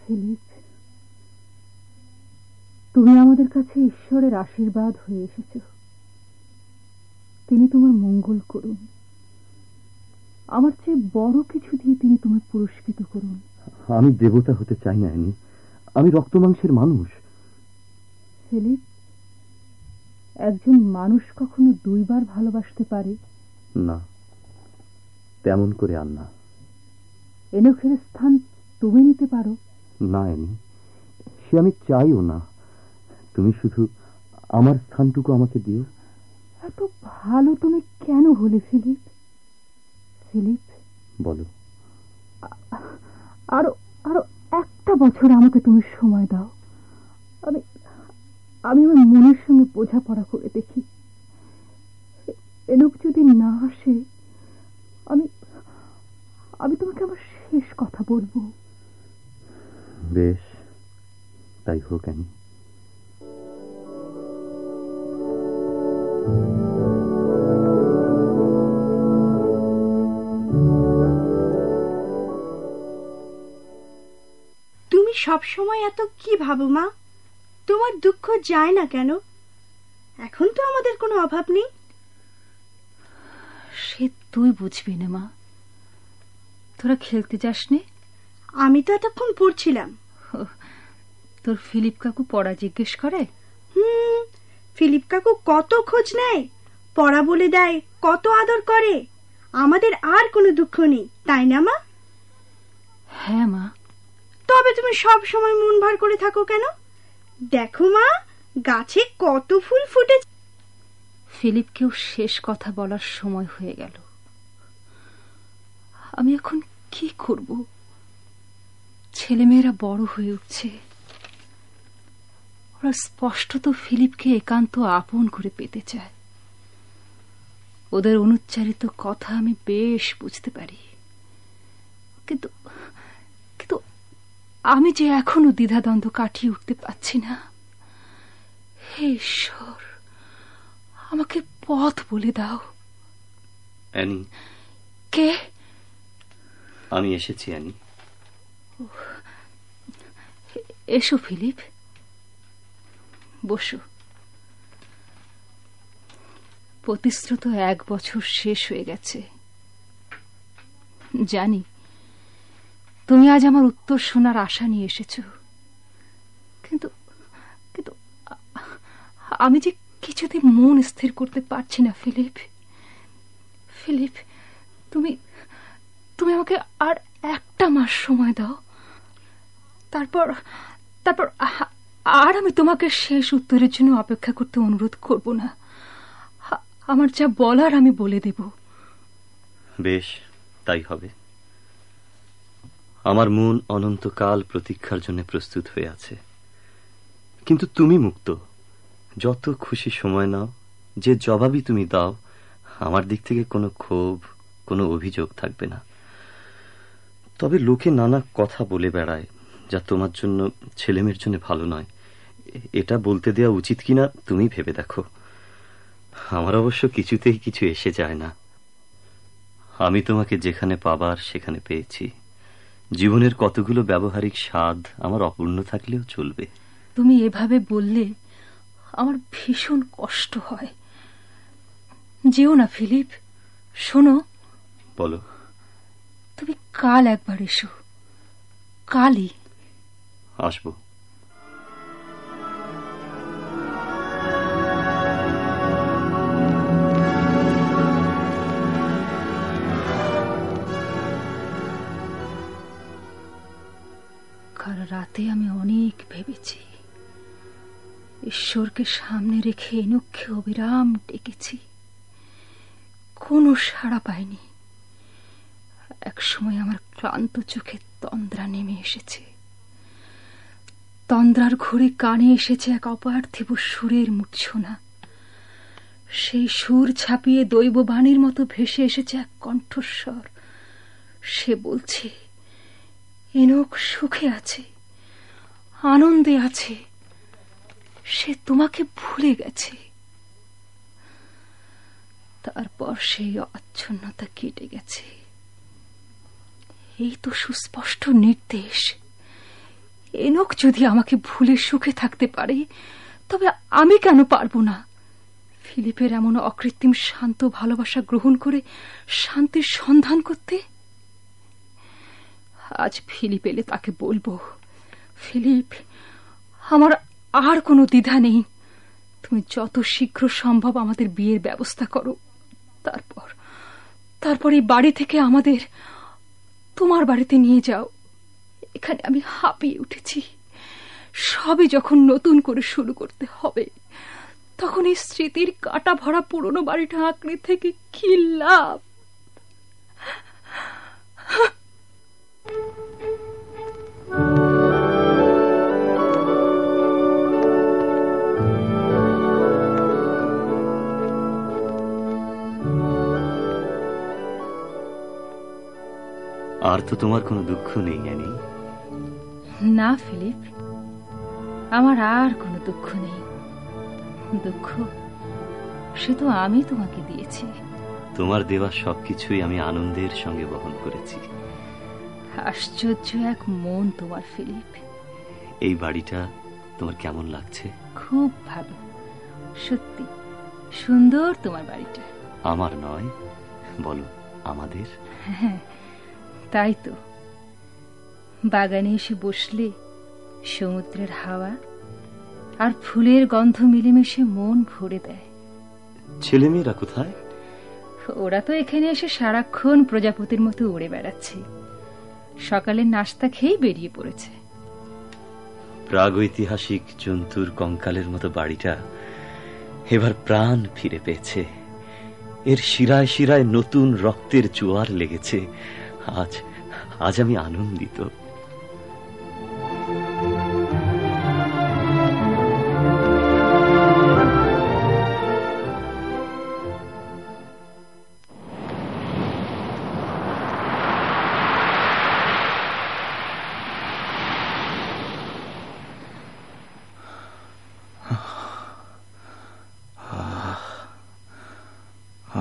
ফিলিপ, তুমি আমাদের কাছে ঈশ্বরের আশীর্বাদ হয়ে এসেছো। তিনি তোমার মঙ্গল করুন। আমার চেয়ে বড় কিছু দিয়ে তিনি তোমায় পুরস্কৃত করুন। আমি দেবতা হতে চাই না অ্যানি, আমি রক্ত মাংসের মানুষ। ফিলিপ, একজন মানুষ কখনো দুইবার ভালোবাসতে পারে না, তেমন করে আর না। এনকের স্থান তুমি নিতে পারো না অ্যানি, সে আমি চাইও না। তুমি শুধু আমার স্থানটুকু আমাকে দিও। এত ভালো তুমি কেন হলে ফিলিপ? ফিলিপ, বলো। আরো আরো একটা বছর আমাকে তুমি সময় দাও। আমি আমি আমার মনের সঙ্গে বোঝাপড়া করে দেখি। এনক যদি না আসে, আমি আমি তোমাকে আমার শেষ কথা বলবো। বেশ, তাই হোক অ্যানি। তুমি তুমি সব সময় এত কি ভাবো মা? তোমার দুঃখ যায় না কেন? এখন তো আমাদের কোনো অভাব নেই। সে তুই বুঝবি না মা। তোরা খেলতে যাস নে? আমি তো এতক্ষণ পড়ছিলাম। তোর ফিলিপ কাকু পড়া জিজ্ঞেস করে? ফিলিপ কাকু কত খোঁজ নেয়, পড়া বলে দেয়, কত আদর করে। আমাদের আর কোনো দুঃখ নেই, তাই না মা? হ্যাঁ মা। তবে তুমি সব সময় মন ভার করে থাকো কেন? দেখো মা, গাছে কত ফুল ফুটেছে। ফিলিপকেও শেষ কথা বলার সময় হয়ে গেল। আমি এখন কি করব? ছেলেমেয়েরা বড় হয়ে উঠছে। ওরা স্পষ্টত ফিলিপকে একান্ত আপন করে পেতে চায়। ওদের অনুচ্চারিত কথা আমি বেশ বুঝতে পারি, কিন্তু কিন্তু আমি যে এখনো দ্বিধাদ্বন্দ্ব কাটিয়ে উঠতে পারছি না। হে ঈশ্বর, আমাকে পথ বলে দাও। অ্যানি। কে? আমি এসেছি অ্যানি। এসো ফিলিপ, বসো। প্রতিশ্রুত 1 বছর শেষ হয়ে গেছে। জানি তুমি আজ আমার উত্তর শোনার আশা নিয়ে এসেছো, কিন্তু কিন্তু আমি যে কিছুতেই মন স্থির করতে পারছি না ফিলিপ। ফিলিপ, তুমি তুমি আমাকে আর 1টা মাস সময় দাও। তারপর তারপর আর আমি তোমাকে শেষ উত্তরের জন্য অপেক্ষা করতে অনুরোধ করব না। আমার যা বলার আমি বলে দেব। বেশ, তাই হবে। আমার মন অনন্তকাল প্রতীক্ষার জন্য প্রস্তুত হয়ে আছে। কিন্তু তুমি মুক্ত, যত খুশি সময় নাও, যে জবাবই তুমি দাও, আমার দিক থেকে কোনো ক্ষোভ, কোনো অভিযোগ থাকবে না। তবে লোকে নানা কথা বলে বেড়ায়, যা তোমার জন্য, ছেলেমেয়ের জন্য ভালো নয়। এটা বলতে দেওয়া উচিত কিনা তুমি ভেবে দেখো। আমার অবশ্য কিছুতেই কিছু এসে যায় না। আমি তোমাকে যেখানে পাবার সেখানে পেয়েছি। জীবনের কতগুলো ব্যবহারিক স্বাদ আমার অপূর্ণ থাকলেও চলবে। তুমি এভাবে বললে আমার ভীষণ কষ্ট হয়। যেও না ফিলিপ। শোনো। বলো। তুমি কাল একবার এসো। কালই আসবো। কাল রাতে আমি অনেক ভেবেছি। ঈশ্বরকে সামনে রেখে এনুক্ষে অবিরাম ডেকেছি, কোনো সাড়া পাইনি। একসময় আমার ক্লান্ত চোখে তন্দ্রা নেমে এসেছে। তন্দ্রার ঘুরে কানে এসেছে এক অপার্থিব সুরের মূর্ছনা। সেই সুর ছাপিয়ে দৈববাণীর মতো ভেসে এসেছে এক কণ্ঠস্বর। সে বলছে, এনোক সুখে আছে, আনন্দে আছে, সে তোমাকে ভুলে গেছে। তারপর সেই আচ্ছন্নতা কেটে গেছে। এই তো সুস্পষ্ট নির্দেশ। এনোক যদি আমাকে ভুলে সুখে থাকতে পারে, তবে আমি কেন পারবো না? ফিলিপের এমন অকৃত্রিম শান্ত ভালোবাসা গ্রহণ করে শান্তির সন্ধান করতে। আজ ফিলিপ এলে তাকে বলবো, ফিলিপ, আমার আর কোনো দ্বিধা নেই। তুমি যত শীঘ্র সম্ভব আমাদের বিয়ের ব্যবস্থা করো। তারপর এই বাড়ি থেকে আমাদের তোমার বাড়িতে নিয়ে যাও। এখানে আমি হাঁপিয়ে উঠেছি। সবে যখন নতুন করে শুরু করতে হবে, তখন এই স্মৃতির কাটা ভরা পুরনো বাড়িটা আঁকড়ে থেকে কি লাভ? আর তো তোমার কোনো দুঃখ নেই অ্যানি? না ফিলিপ, আমার আর কোনো দুঃখ নেই। দুঃখ সে তো আমি তোমাকে দিয়েছি। তোমার দেওয়া সবকিছুই আমি আনন্দের সঙ্গে বহন করেছি। আশ্চর্য এক মন তোমার ফিলিপ। এই বাড়িটা তোমার কেমন লাগছে? খুব ভালো, সত্যি সুন্দর তোমার বাড়িটা। আমার নয়, বলো আমাদের। হ্যাঁ, তাই তো। বাগানে এসে বসলে সমুদ্রের হাওয়া আর ফুলের গন্ধ মিলেমিশে মন ভরে দেয়। ছেলেমেয়েরা কোথায়? ওরা তো এখানে এসে সারাক্ষণ প্রজাপতির মতো উড়ে বেড়াচ্ছে। সকালের নাস্তা খেয়েই বেরিয়ে পড়েছে। প্রাগৈতিহাসিক জন্তুর কঙ্কালের মতো বাড়িটা এবার প্রাণ ফিরে পেয়েছে। এর শিরায় শিরায় নতুন রক্তের জোয়ার লেগেছে। আজ আমি আনন্দিত।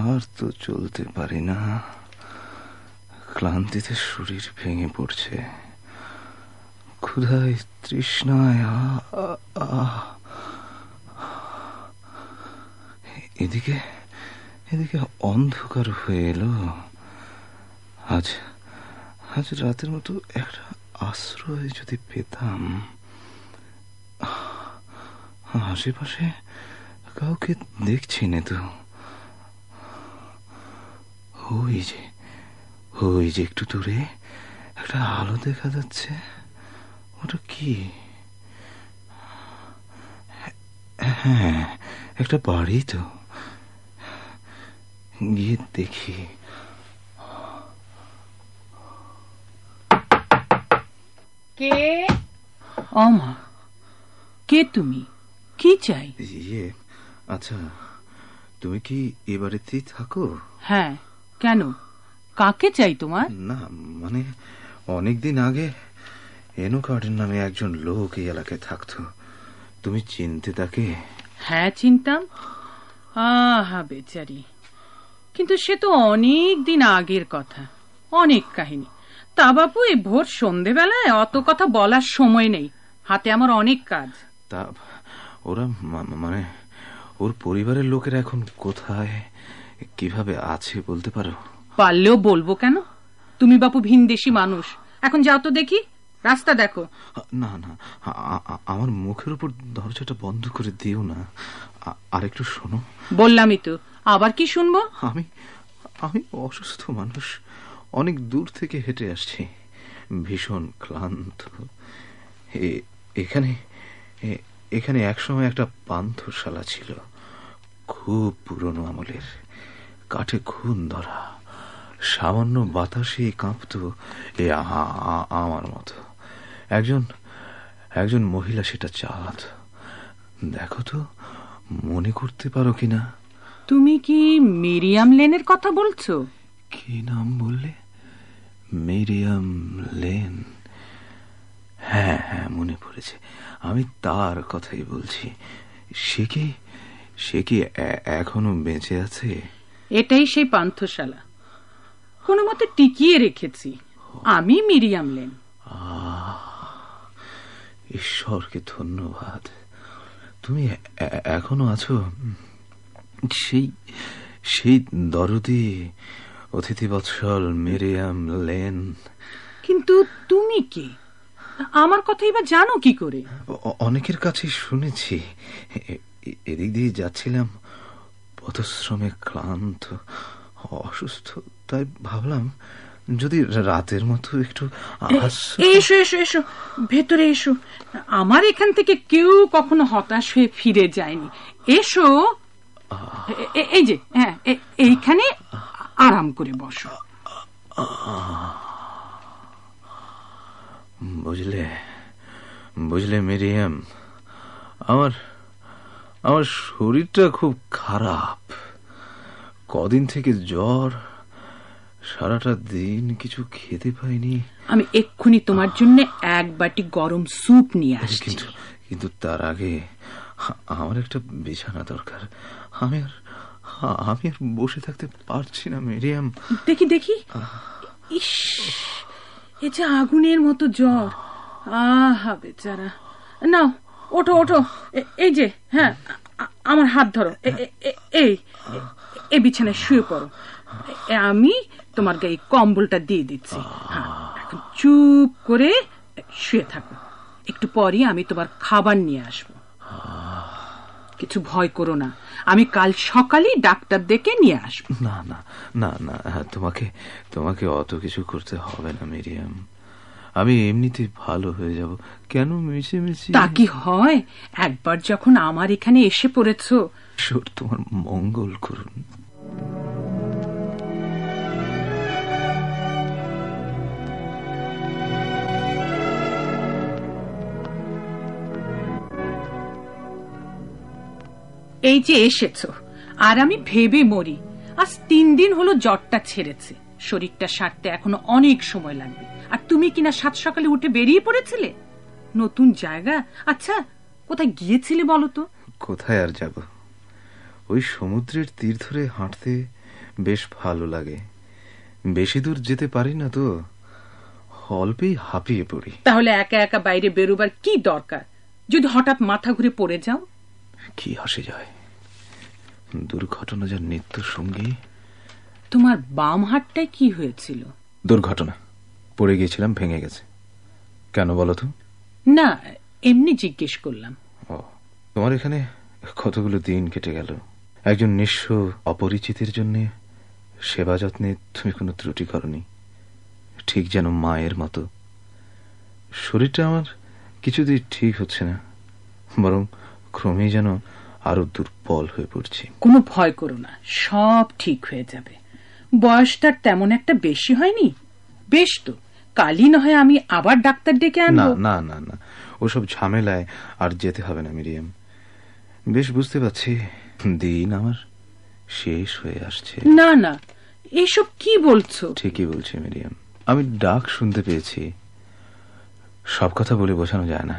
আর তো চলতে পারি না, ক্লান্তিতে শরীর ভেঙে পড়ছে, ক্ষুধায় তৃষ্ণায়। এদিকে অন্ধকার হয়ে এলো। আজ রাতের মতো একটা আশ্রয় যদি পেতাম। আশেপাশে কাউকে দেখছি না তো। ওই যে একটু দূরে একটা আলো দেখা যাচ্ছে। ওটা কি? হ্যাঁ, একটা বাড়ি তো। গিয়ে দেখি। কে? অমা, কে তুমি? কি চাই? আচ্ছা, তুমি কি এ বাড়িতেই থাকো? হ্যাঁ, কেন? কাকে চাই তোমার? না, মানে অনেকদিন আগে এনুকার্ডের নামে একজন লোক এই এলাকায় থাকতো। তুমি চিনতে তাকে? হ্যাঁ, চিনতাম। আহা বেচারি, কিন্তু সে তো অনেক দিন আগের কথা, অনেক কাহিনী। তা বাপু, এই ভোর সন্ধেবেলায় অত কথা বলার সময় নেই, হাতে আমার অনেক কাজ। তা ওরা মানে ওর পরিবারের লোকেরা এখন কোথায়, কিভাবে আছে বলতে পারো? পারলেও বলবো কেন? তুমি বাপু ভিনদেশী মানুষ, এখন যাও তো দেখি, রাস্তা দেখো। না, আমার মুখের উপর দরজাটা বন্ধ করে দিও না। আর একটু শোনো। বললামই তো, আবার কি শুনবো? আমি অসুস্থ মানুষ, অনেক দূর থেকে হেঁটে আসছি, ভীষণ ক্লান্ত। এখানে একসময় একটা পান্থশালা ছিল, খুব পুরনো আমলের, কাঠে খুন ধরা, সামান্য বাতাসে কাঁপতো আমার মতো। একজন মহিলা সেটা চালাত। দেখো তো, মনে করতে পারো কিনা? তুমি কি মিরিয়াম লেনের কথা বলছো? কি নাম বললে? Miriam lane? হ্যাঁ, মনে পড়েছে, আমি তার কথাই বলছি। সে কি এখনো বেঁচে আছে? এটাই সেই পান্থশালা, কোনো মতে টিকিয়ে রেখেছি। আমি মিরিয়াম লেন। ঈশ্বরকে ধন্যবাদ, তুমি এখনো আছো। সেই দরদি অতিথিবৎসল মিরিয়াম লেন। কিন্তু তুমি কি? আমার কথা এবার জানো কি করে? অনেকের কাছে শুনেছি। এদিক দিয়ে যাচ্ছিলাম, পথশ্রমে ক্লান্ত, অসুস্থ, তাই ভাবলাম যদি রাতের মতো একটু। এসো ভেতরে এসো। আমার এখান থেকে কেউ কখনো হতাশ হয়ে ফিরে যায়নি। এসো, এই যে, হ্যাঁ, এইখানে আরাম করে বসো। বুঝলে মিরিয়াম, আমার শরীরটা খুব খারাপ, কদিন থেকে জ্বর, সারাটা দিন কিছু খেতে পাইনি। আমি এক্ষুনি তোমার জন্য এক বাটি গরম স্যুপ নিয়ে আসছি। কিন্তু তার আগে আমার একটা বিছানা দরকার। আমি আর বসে থাকতে পারছি না মিরিয়াম। দেখি, ইস, এ যে আগুনের মতো জ্বর। আহা বেচারা, নাও ওঠো ওঠো, এই যে, হ্যাঁ আমার হাত ধরো, এই বিছানায় শুয়ে পড়ো, আমি তোমার গায়ে কম্বলটা দিয়ে দিচ্ছি। হ্যাঁ, এখন চুপ করে শুয়ে থাকো, একটু পরই আমি তোমার খাবার নিয়ে আসবো। কিছু ভয় করো না, আমি কাল সকালেই ডাক্তার ডেকে নিয়ে আসবো। না না না না, তোমাকে অত কিছু করতে হবে না মিরিয়াম, আমি এমনিতে ভালো হয়ে যাব। কেন মিশে তা কি হয়? একবার যখন আমার এখানে এসে পড়েছো, ঈশ্বর তোমার মঙ্গল করুন। এই যে এসেছো, আর আমি ভেবে মরি আজ 3 দিন হলো জ্বরটা ছেড়েছে, শরীরটা সারতে এখনো অনেক সময় লাগবে। আর তুমি কিনা 7 সকালে উঠে বেরিয়ে পড়েছিলে নতুন জায়গা। আচ্ছা, কোথায় গিয়েছিলে বলো তো? কোথায় আর যাব, ওই সমুদ্রের তীর ধরে হাঁটতে বেশ ভালো লাগে। বেশি দূর যেতে পারি না তো, অল্পেই হাঁপিয়ে পড়ি। তাহলে একা একা বাইরে বেরোবার কি দরকার? যদি হঠাৎ মাথা ঘুরে পড়ে যাও? কি হাসি যায়, দুর্ঘটনা যার নিত্য সঙ্গী। তোমার বাম হাতটায় কি হয়েছিল? দুর্ঘটনা, পড়ে গিয়েছিলাম, ভেঙে গেছে। কেন বলো তো? না, এমনি জিজ্ঞেস করলাম। ও, তোমার এখানে কতগুলো দিন কেটে গেল, একজন নিঃস্ব অপরিচিতের জন্য সেবা যত্নে তুমি কোনো ত্রুটি করনি, ঠিক যেন মায়ের মতো। শরীরটা আমার কিছুতেই ঠিক হচ্ছে না, বরং ক্রমেই যেন আরো দুর্বল হয়ে পড়ছি। কোনো ভয় করো না, সব ঠিক হয়ে যাবে। বয়সটার তেমন একটা বেশি হয়নি। বেশ তো, কালই না হয় আমি আবার ডাক্তার ডেকে আনবো। না না না, ওসব ঝামেলায় আর যেতে হবে না মিরিয়াম। বেশ বুঝতে পারছি দিন আমার শেষ হয়ে আসছে। না না, এসব কি বলছো? ঠিকই বলছি মিরিয়াম, আমি ডাক শুনতে পেয়েছি। সব কথা বলে বোঝানো যায় না,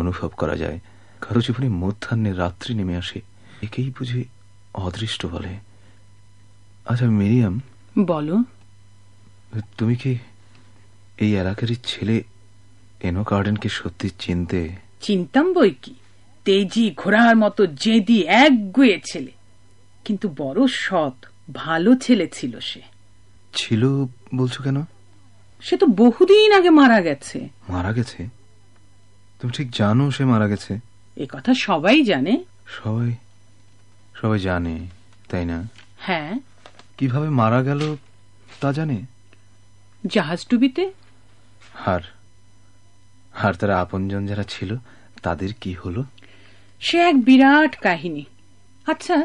অনুভব করা যায়। কারো জীবনে মধ্যাহ্নে রাত্রি নেমে আসে, একেই বুঝি অদৃষ্ট বলে। আচ্ছা মিরিয়াম, বলো, তুমি কি এই এলাকারই ছেলে এনোক আর্ডেনকে সত্যি চিনতে? চিনতাম বই কি, তেজি ঘোড়ার মতো জেদি একগুয়ে ছেলে, কিন্তু বড় সৎ ভালো ছেলে ছিল সে। ছিল বলছো কেন? সে তো বহুদিন আগে মারা গেছে। মারা গেছে? তুমি ঠিক জানো সে মারা গেছে? এ কথা সবাই জানে। সবাই সবাই জানে, তাই না? হ্যাঁ। কিভাবে মারা গেল তা জানে? জাহাজ ডুবিতে। আর তারা আপনজন যারা ছিল তাদের কি হলো? সে এক বিরাট কাহিনী। আচ্ছা,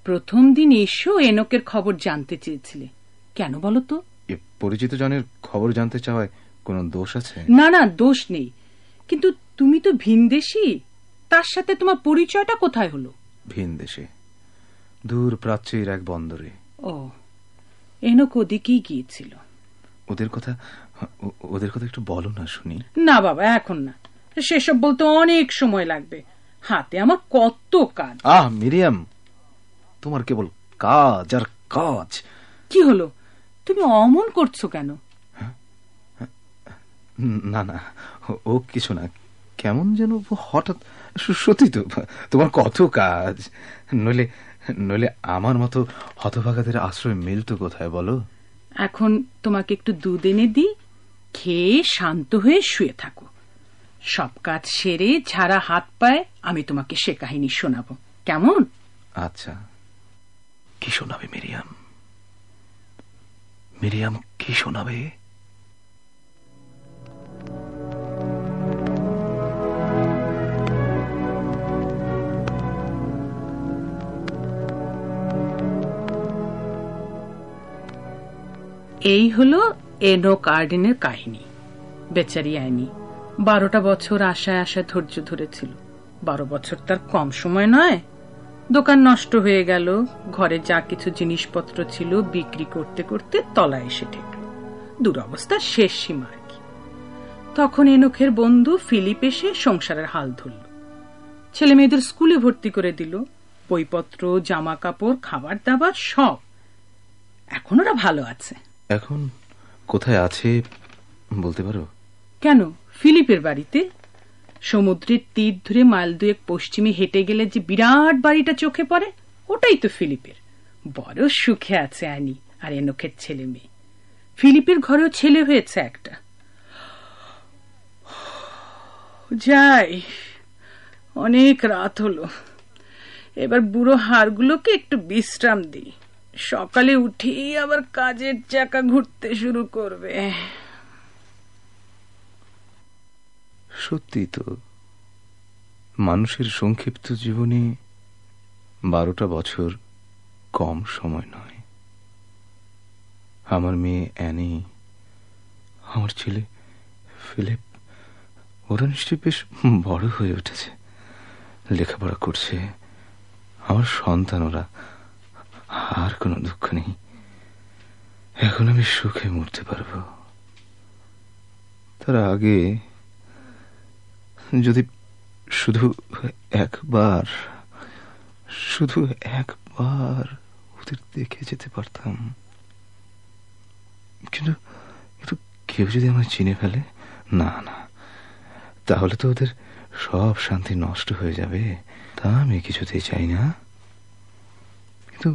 প্রথম দিন এসো এনোকের খবর জানতে চেয়েছিলে কেন বলো তো? পরিচিত জনের খবর জানতে চাওয়ায় কোনো দোষ আছে? না না, দোষ নেই, কিন্তু তুমি তো ভিনদেশী, তার সাথে তোমার পরিচয়টা কোথায় হলো? ভিনদেশে, দূর প্রাচ্যের এক বন্দরে। ও, এনোক ওদিকেই গিয়েছিল। ওদের কথা একটু বলো না শুনি। না বাবা, এখন না, সেসব বলতে অনেক সময় লাগবে, হাতে আমার কত কাজ। মিরিয়াম, তোমার কেবল কাজ আর কাজ। কি হলো, তুমি অমন করছো কেন? না না, ও কিছু না, কেমন যেন হঠাৎ। সত্যি তো, তোমার কত কাজ, নইলে আমার মতো হতভাগাদের আশ্রয় মিলতো কোথায় বলো? এখন তোমাকে একটু দুধ এনে দিই, খেয়ে শান্ত হয়ে শুয়ে থাকো। সব কাজ সেরে ঝাড়া হাত পায়ে আমি তোমাকে সে কাহিনী শোনাবো, কেমন? আচ্ছা, কি শোনাবে মিরিয়াম? মিরিয়াম কি শোনাবে? এই হলো এনোক আর্ডেনের কাহিনী। বেচারি অ্যানি 12টা বছর আশায় আশায় ধৈর্য ধরেছিল। 12 বছর তার কম সময় নয়। দোকান নষ্ট হয়ে গেল, ঘরে যা কিছু জিনিসপত্র ছিল বিক্রি করতে করতে তলায় এসে ঠেকল। দুরবস্থা শেষ সীমা আর কি। তখন এনোকের বন্ধু ফিলিপ এসে সংসারের হাল ধরল। ছেলে মেয়েদের স্কুলে ভর্তি করে দিল, বইপত্র, জামা কাপড়, খাবার দাবার সব। এখন ওরা ভালো আছে। এখন কোথায় আছে বলতে পারো? কেন, ফিলিপের বাড়িতে। সমুদ্রের তীর ধরে মাইল 2 পশ্চিমে হেঁটে গেলে যে বিরাট বাড়িটা চোখে পড়ে, ওটাই তো ফিলিপের। বড় সুখে আছে অ্যানি আর এনোকের ছেলে মেয়ে। ফিলিপের ঘরেও ছেলে হয়েছে একটা। যাই, অনেক রাত হলো, এবার বুড়ো হাড়গুলোকে একটু বিশ্রাম দিই। সকালে উঠি আবার কাজের চাকা ঘুরতে শুরু করবে। সত্যি তো, মানুষের সংক্ষিপ্ত জীবনে 12টা বছর কম সময় নয়। আমার মেয়ে অ্যানি, আমার ছেলে ফিলিপ, ওরা নিশ্চয়ই বেশ বড় হয়ে উঠেছে, লেখাপড়া করছে। আমার সন্তান ওরা, আর কোনো দুঃখ নেই। এখন আমি সুখে মরতে পারবো। তার আগে যদি শুধু একবার ওদের দেখে যেতে পারতাম। কিন্তু কেউ যদি আমায় চিনে ফেলে, না না, তাহলে তো ওদের সব শান্তি নষ্ট হয়ে যাবে। তা আমি কিছুতেই চাই না। কিন্তু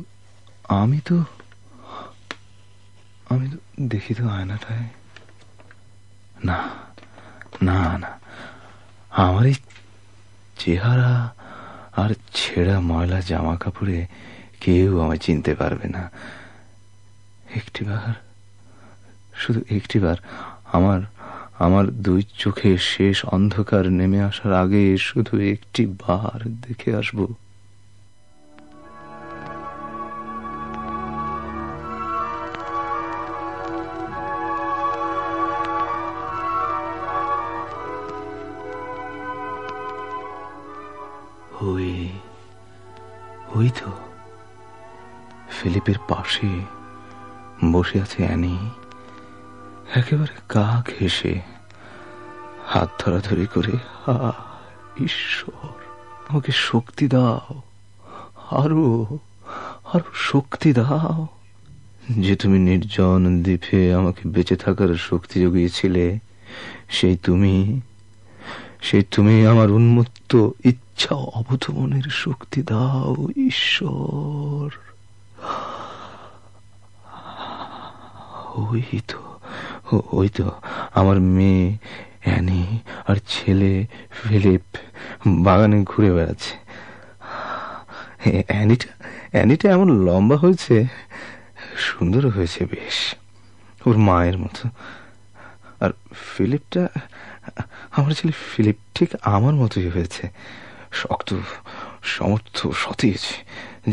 আমি তো দেখি তো আয়নাটায়, না না না, আমার এই চেহারা আর ছেঁড়া ময়লা জামা কাপড়ে কেউ আমায় চিনতে পারবে না। শুধু একটিবার আমার 2 চোখে শেষ অন্ধকার নেমে আসার আগে শুধু একটিবার দেখে আসবো। ওই তো ফিলিপের পাশে বসে আছে অ্যানি, একেবারে গা ঘেঁষে, হাত ধরাধরি করে। ঈশ্বর, আমাকে শক্তি দাও, আরো শক্তি দাও। যে তুমি নির্জন দ্বীপে আমাকে বেঁচে থাকার শক্তি জুগিয়েছিলে, সেই তুমি আমার উন্মত্ত ইচ্ছা অবধমনের শক্তি দাও ঈশ্বর। ওই তো আমার মেয়ে অ্যানি আর ছেলে ফিলিপ বাগানে ঘুরে বেড়াচ্ছে। অ্যানিটা এমন লম্বা হয়েছে, সুন্দর হয়েছে বেশ, ওর মায়ের মতো। আর ফিলিপটা, আমার ছেলে ফিলিপ ঠিক আমার মতোই হয়েছে, শক্ত, সমর্থ, সতেজ,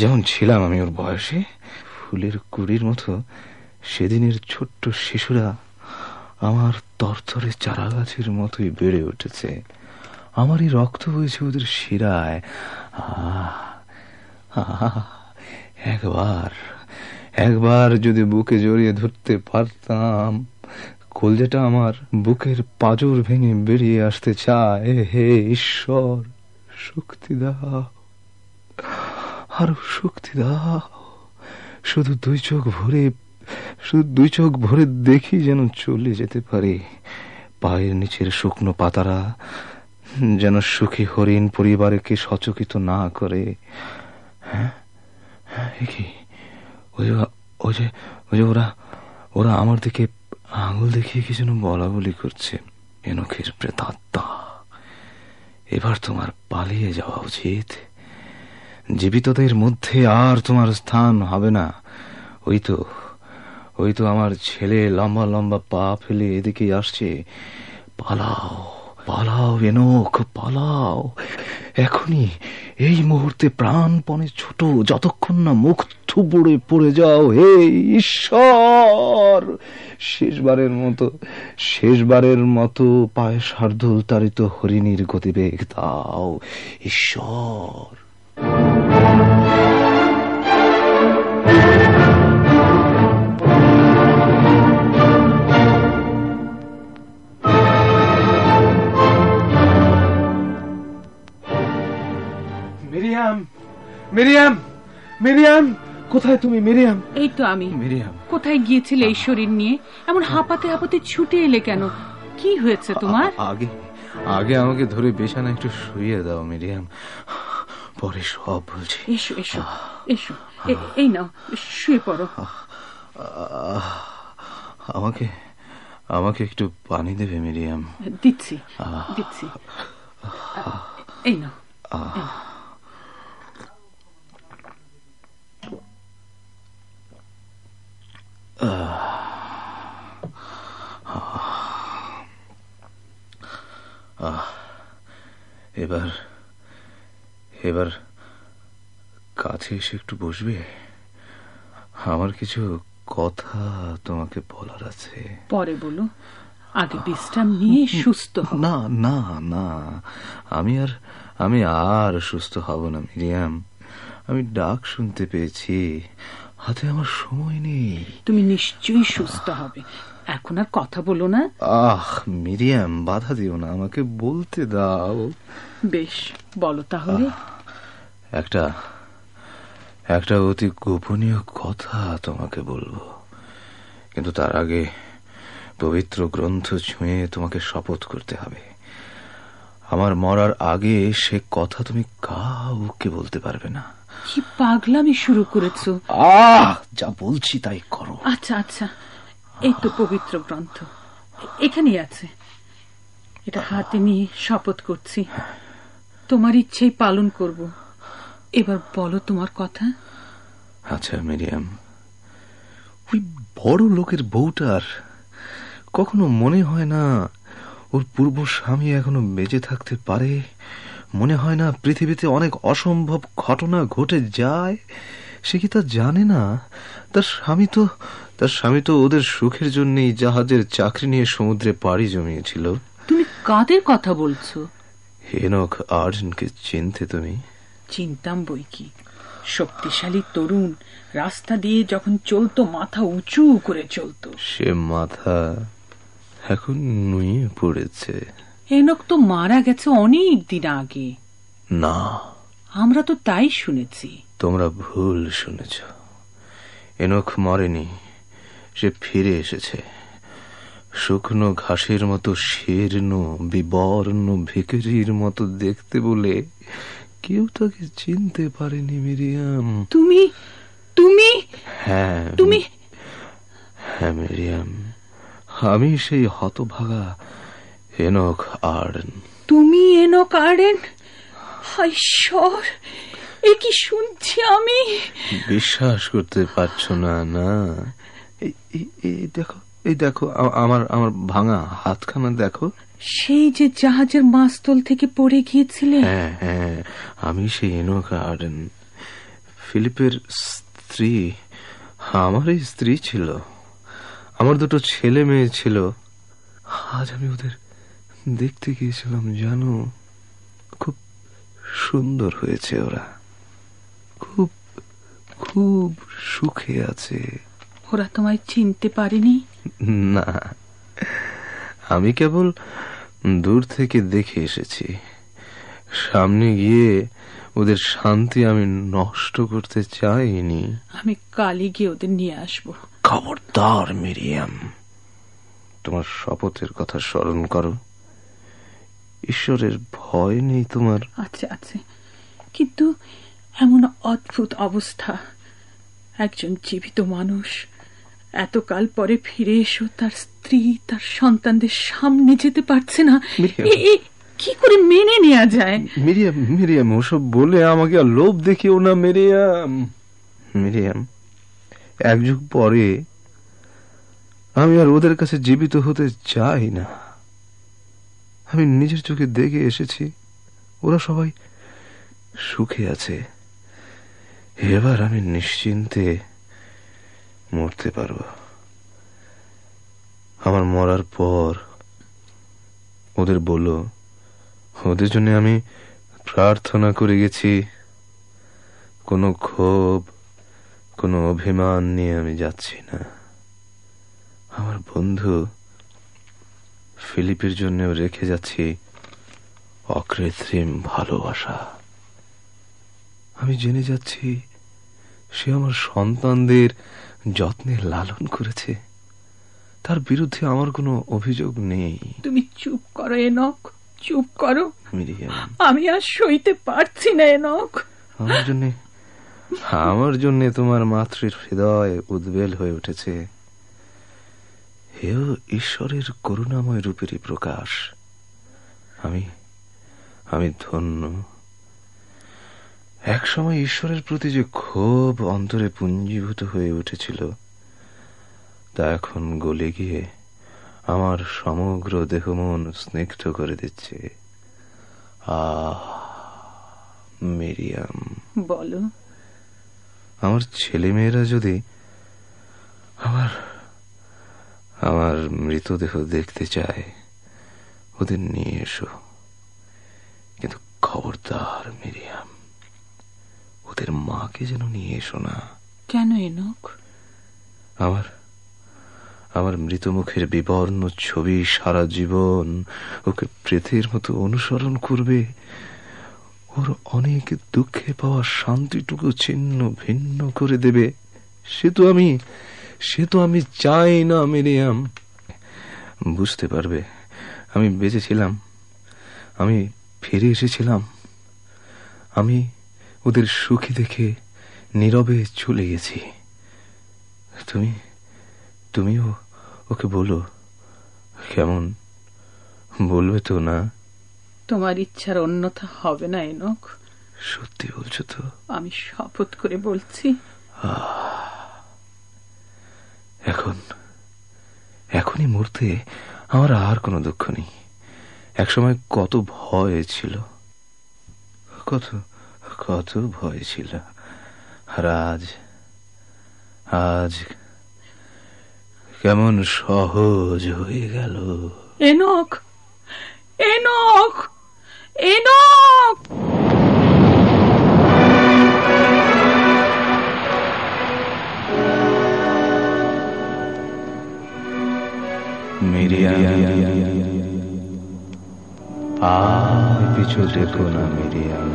যেমন ছিলাম আমি ওর বয়সে। ফুলের কুড়ির মতো সেদিনের ছোট্ট শিশুরা আমার তরতরে চারা গাছের মতোই বেড়ে উঠেছে। আমারই রক্ত বইছে ওদের শিরায়। একবার যদি বুকে জড়িয়ে ধরতে পারতাম, কলজাটা আমার বুকের পাঁজর ভেঙে বেরিয়ে আসতে চায়। হে ঈশ্বর, শক্তি দাও, আরো শক্তি দাও। শুধু দুই চোখ ভরে দেখি যেন চলে যেতে পারি। পায়ের নিচের শুকনো পাতারা যেন সুখী হরিণ পরিবারকে সচকিত না করে। ওরা আমার দিকে আঙুল দেখিয়ে কি যেন বলা বলি করছে। এনোকের প্রেতাত্মা, এবার তোমার পালিয়ে যাওয়া উচিত। জীবিতদের মধ্যে আর তোমার স্থান হবে না। ওই তো আমার ছেলে লম্বা লম্বা পা ফেলে এদিকে আসছে। পালাও এনোক, পালাও এখনই, এই মুহূর্তে প্রাণপণে ছোট, যতক্ষণ না মুখ থুবড়ে পড়ে যাও। হে ঈশ্বর, শেষবারের মতো পায়ে শার্দুল তাড়িত হরিণীর গতিবেগ দাও ঈশ্বর। মিরিয়াম, কোথায় তুমি মিরিয়াম? এই তো আমি। মিরিয়াম, কোথায় গিয়েছিলে এই শরীর নিয়ে? এমন হাঁপাতে হাঁপাতে ছুটে এলে কেন? কি হয়েছে তোমার? আগে আগে আমাকে ধরে বিছানা একটু শুইয়ে দাও মিরিয়াম, পরে সব বলছি। এসো এসো এসো, এই নাও, শুয়ে পড়ো। আমাকে আমাকে একটু পানি দেবে মিরিয়াম? দিচ্ছি দিচ্ছি, এই নাও। এবার এবার কাছে এসে একটু বসবে? আমার কিছু কথা তোমাকে বলার আছে। পরে বলো, আগে বিশ্রাম নিয়ে সুস্থ হও। না না না, আমি আর সুস্থ হব না মিরিয়াম। আমি ডাক শুনতে পেয়েছি, হাতে আমার সময় নেই। তুমি নিশ্চয়ই সুস্থ হবে, এখন আর কথা বলো না। মিরিয়াম, বাধা দিও না, আমাকে বলতে দাও। বেশ, বলো তাহলে। একটা অতি গোপনীয় কথা তোমাকে বলবো, কিন্তু তার আগে পবিত্র গ্রন্থ ছুঁয়ে তোমাকে শপথ করতে হবে। আমার মরার আগে সে কথা তুমি কাউকে বলতে পারবে না। কি পাগলামি শুরু করেছো? যা বলছি তাই করো। আচ্ছা আচ্ছা, এই তো পবিত্র গ্রন্থ এখানেই আছে, এটা হাতে নিয়ে শপথ করছি, তোমার ইচ্ছেই পালন করব। এবার বলো তোমার কথা। আচ্ছা মিরিয়াম, ওই বড় লোকের বউটার কখনো মনে হয় না ওর পূর্ব স্বামী এখনো বেঁচে থাকতে পারে? মনে হয় না পৃথিবীতে অনেক অসম্ভব ঘটনা ঘটে যায়? সে কি তা জানে না? তার স্বামী তো ওদের সুখের জন্যই জাহাজের চাকরি নিয়ে সমুদ্রে পাড়ি জমিয়েছিল। তুমি কাদের কথা বলছো? হেনক আর্জনকে চিনতে তুমি? চিনতাম বই কি, শক্তিশালী তরুণ, রাস্তা দিয়ে যখন চলতো মাথা উঁচু করে চলতো। সে মাথা এখন নুয়ে পড়েছে। হেনক তো মারা গেছে অনেক দিন আগে। না, আমরা তো তাই শুনেছি। তোমরা ভুল শুনেছ। হেনক মরেনি, সে ফিরে এসেছে। শুকনো ঘাসের মতো শীর্ণ বিবর্ণ ভিখারির মতো দেখতে বলে কেউ তাকে চিনতে পারেনি মিরিয়াম। তুমি হ্যাঁ মিরিয়াম, আমি সেই হতভাগা হেনক আর্ডেন। তুমি হেনক আর্ডেন? ঈশ্বর, এ কি শুনছি আমি! বিশ্বাস করতে পারছো না? না, এই দেখো আমার ভাঙা হাতখানা দেখো। সেই যে জাহাজের মাস্তুল থেকে পড়ে গিয়েছিলে? হ্যাঁ, আমি সেই হেনক আর্ডেন। ফিলিপের স্ত্রী আমারই স্ত্রী ছিল, আমার দুটো ছেলে মেয়ে ছিল। আজ আমি ওদের দেখতে গিয়েছিলাম, জানো, খুব সুন্দর হয়েছে ওরা, খুব খুব সুখে আছে। ওরা তোমায় চিনতে পারেনি? না, আমি কেবল দূর থেকে দেখে এসেছি। সামনে গিয়ে ওদের শান্তি আমি নষ্ট করতে চাইনি। আমি কালই গিয়ে ওদের নিয়ে আসবো। খবরদার মিরিয়াম, তোমার শপথের কথা স্মরণ করো। ঈশ্বরের ভয় নেই তোমার? আছে, কিন্তু এমন অদ্ভুত অবস্থা, একজন জীবিত মানুষ এতকাল পরে ফিরে এসো তার স্ত্রী তার সন্তানদের সামনে যেতে পারছে না। কি করে মেনে নেওয়া যায়? মিরিয়াম, ওসব বলে আমাকে আর লোভ দেখিও না মিরিয়াম। এক যুগ পরে আমি আর ওদের কাছে জীবিত হতে চাই না। আমি নিজের চোখে দেখে এসেছি, ওরা সবাই সুখে আছে। এবার আমি নিশ্চিন্তে মরতে পারবো। আমার মরার পর ওদের বলো, ওদের জন্য আমি প্রার্থনা করে গেছি। কোনো ক্ষোভ, কোনো অভিমান নিয়ে আমি যাচ্ছি না। আমার বন্ধু ফিলিপের জন্য রেখে যাচ্ছি অকৃত্রিম ভালোবাসা। আমি জেনে যাচ্ছি সে আমার সন্তানদের যত্নে লালন করেছে, তার বিরুদ্ধে আমার কোনো অভিযোগ নেই। তুমি চুপ করো এনক, চুপ করো। মিরিয়াম, আমি আর সইতে পারছি না এনক। আমার জন্যে তোমার মাতৃর হৃদয় উদ্বেল হয়ে উঠেছে। হেও ঈশ্বরের করুণাময় রূপেরই প্রকাশ। আমি ধন্য। এক সময় ঈশ্বরের প্রতি যে ক্ষোভ অন্তরে পুঞ্জীভূত হয়ে উঠেছিল, তা এখন গলে গিয়ে আমার সমগ্র দেহ মন স্নিগ্ধ করে দিচ্ছে। মিরিয়াম, বলো। আমার ছেলেমেয়েরা যদি আমার মৃতদেহ দেখতে চায়, ওদের নিয়ে এসো। কিন্তু খবরদার মিরিয়াম, ওদের মাকে যেন নিয়ে এসো না। কেন এনক? আমার মৃত মুখের বিবর্ণ ছবি সারা জীবন ওকে প্রেতের মতো অনুসরণ করবে। ওর অনেক দুঃখে পাওয়া শান্তিটুকু ছিন্ন ভিন্ন করে দেবে। সে তো আমি চাই না মিরিয়াম। বুঝতে পারবে, আমি বেঁচেছিলাম, আমি ফিরে এসেছিলাম। আমি ওদের সুখী দেখে নীরবে চলে গেছি। তুমিও ওকে বলো। কেমন, বলবে তো না? তোমার ইচ্ছার অন্যথা হবে না এনক। সত্যি বলছো তো? আমি শপথ করে বলছি। এখনই মরতে আমার আর কোনো দুঃখ নেই। একসময় কত ভয় ছিল, কত ভয় ছিল, আর আজ কেমন সহজ হয়ে গেল। Enoch, Enoch, Enoch! পিছু দেখো না মিরিয়াম।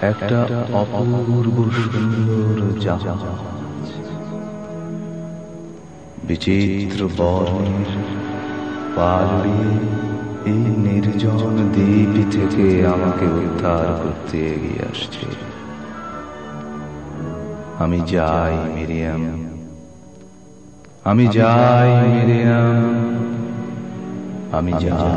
একটা অপূর্ব সুন্দর জাহাজ বিচিত্র বর্ণের পাড়ি এই নির্জন দ্বীপ থেকে আমাকে উদ্ধার করতে এগিয়ে আসছে। আমি যাই মিরিয়াম, আমি যাই মিরিয়াম, আমি যাই।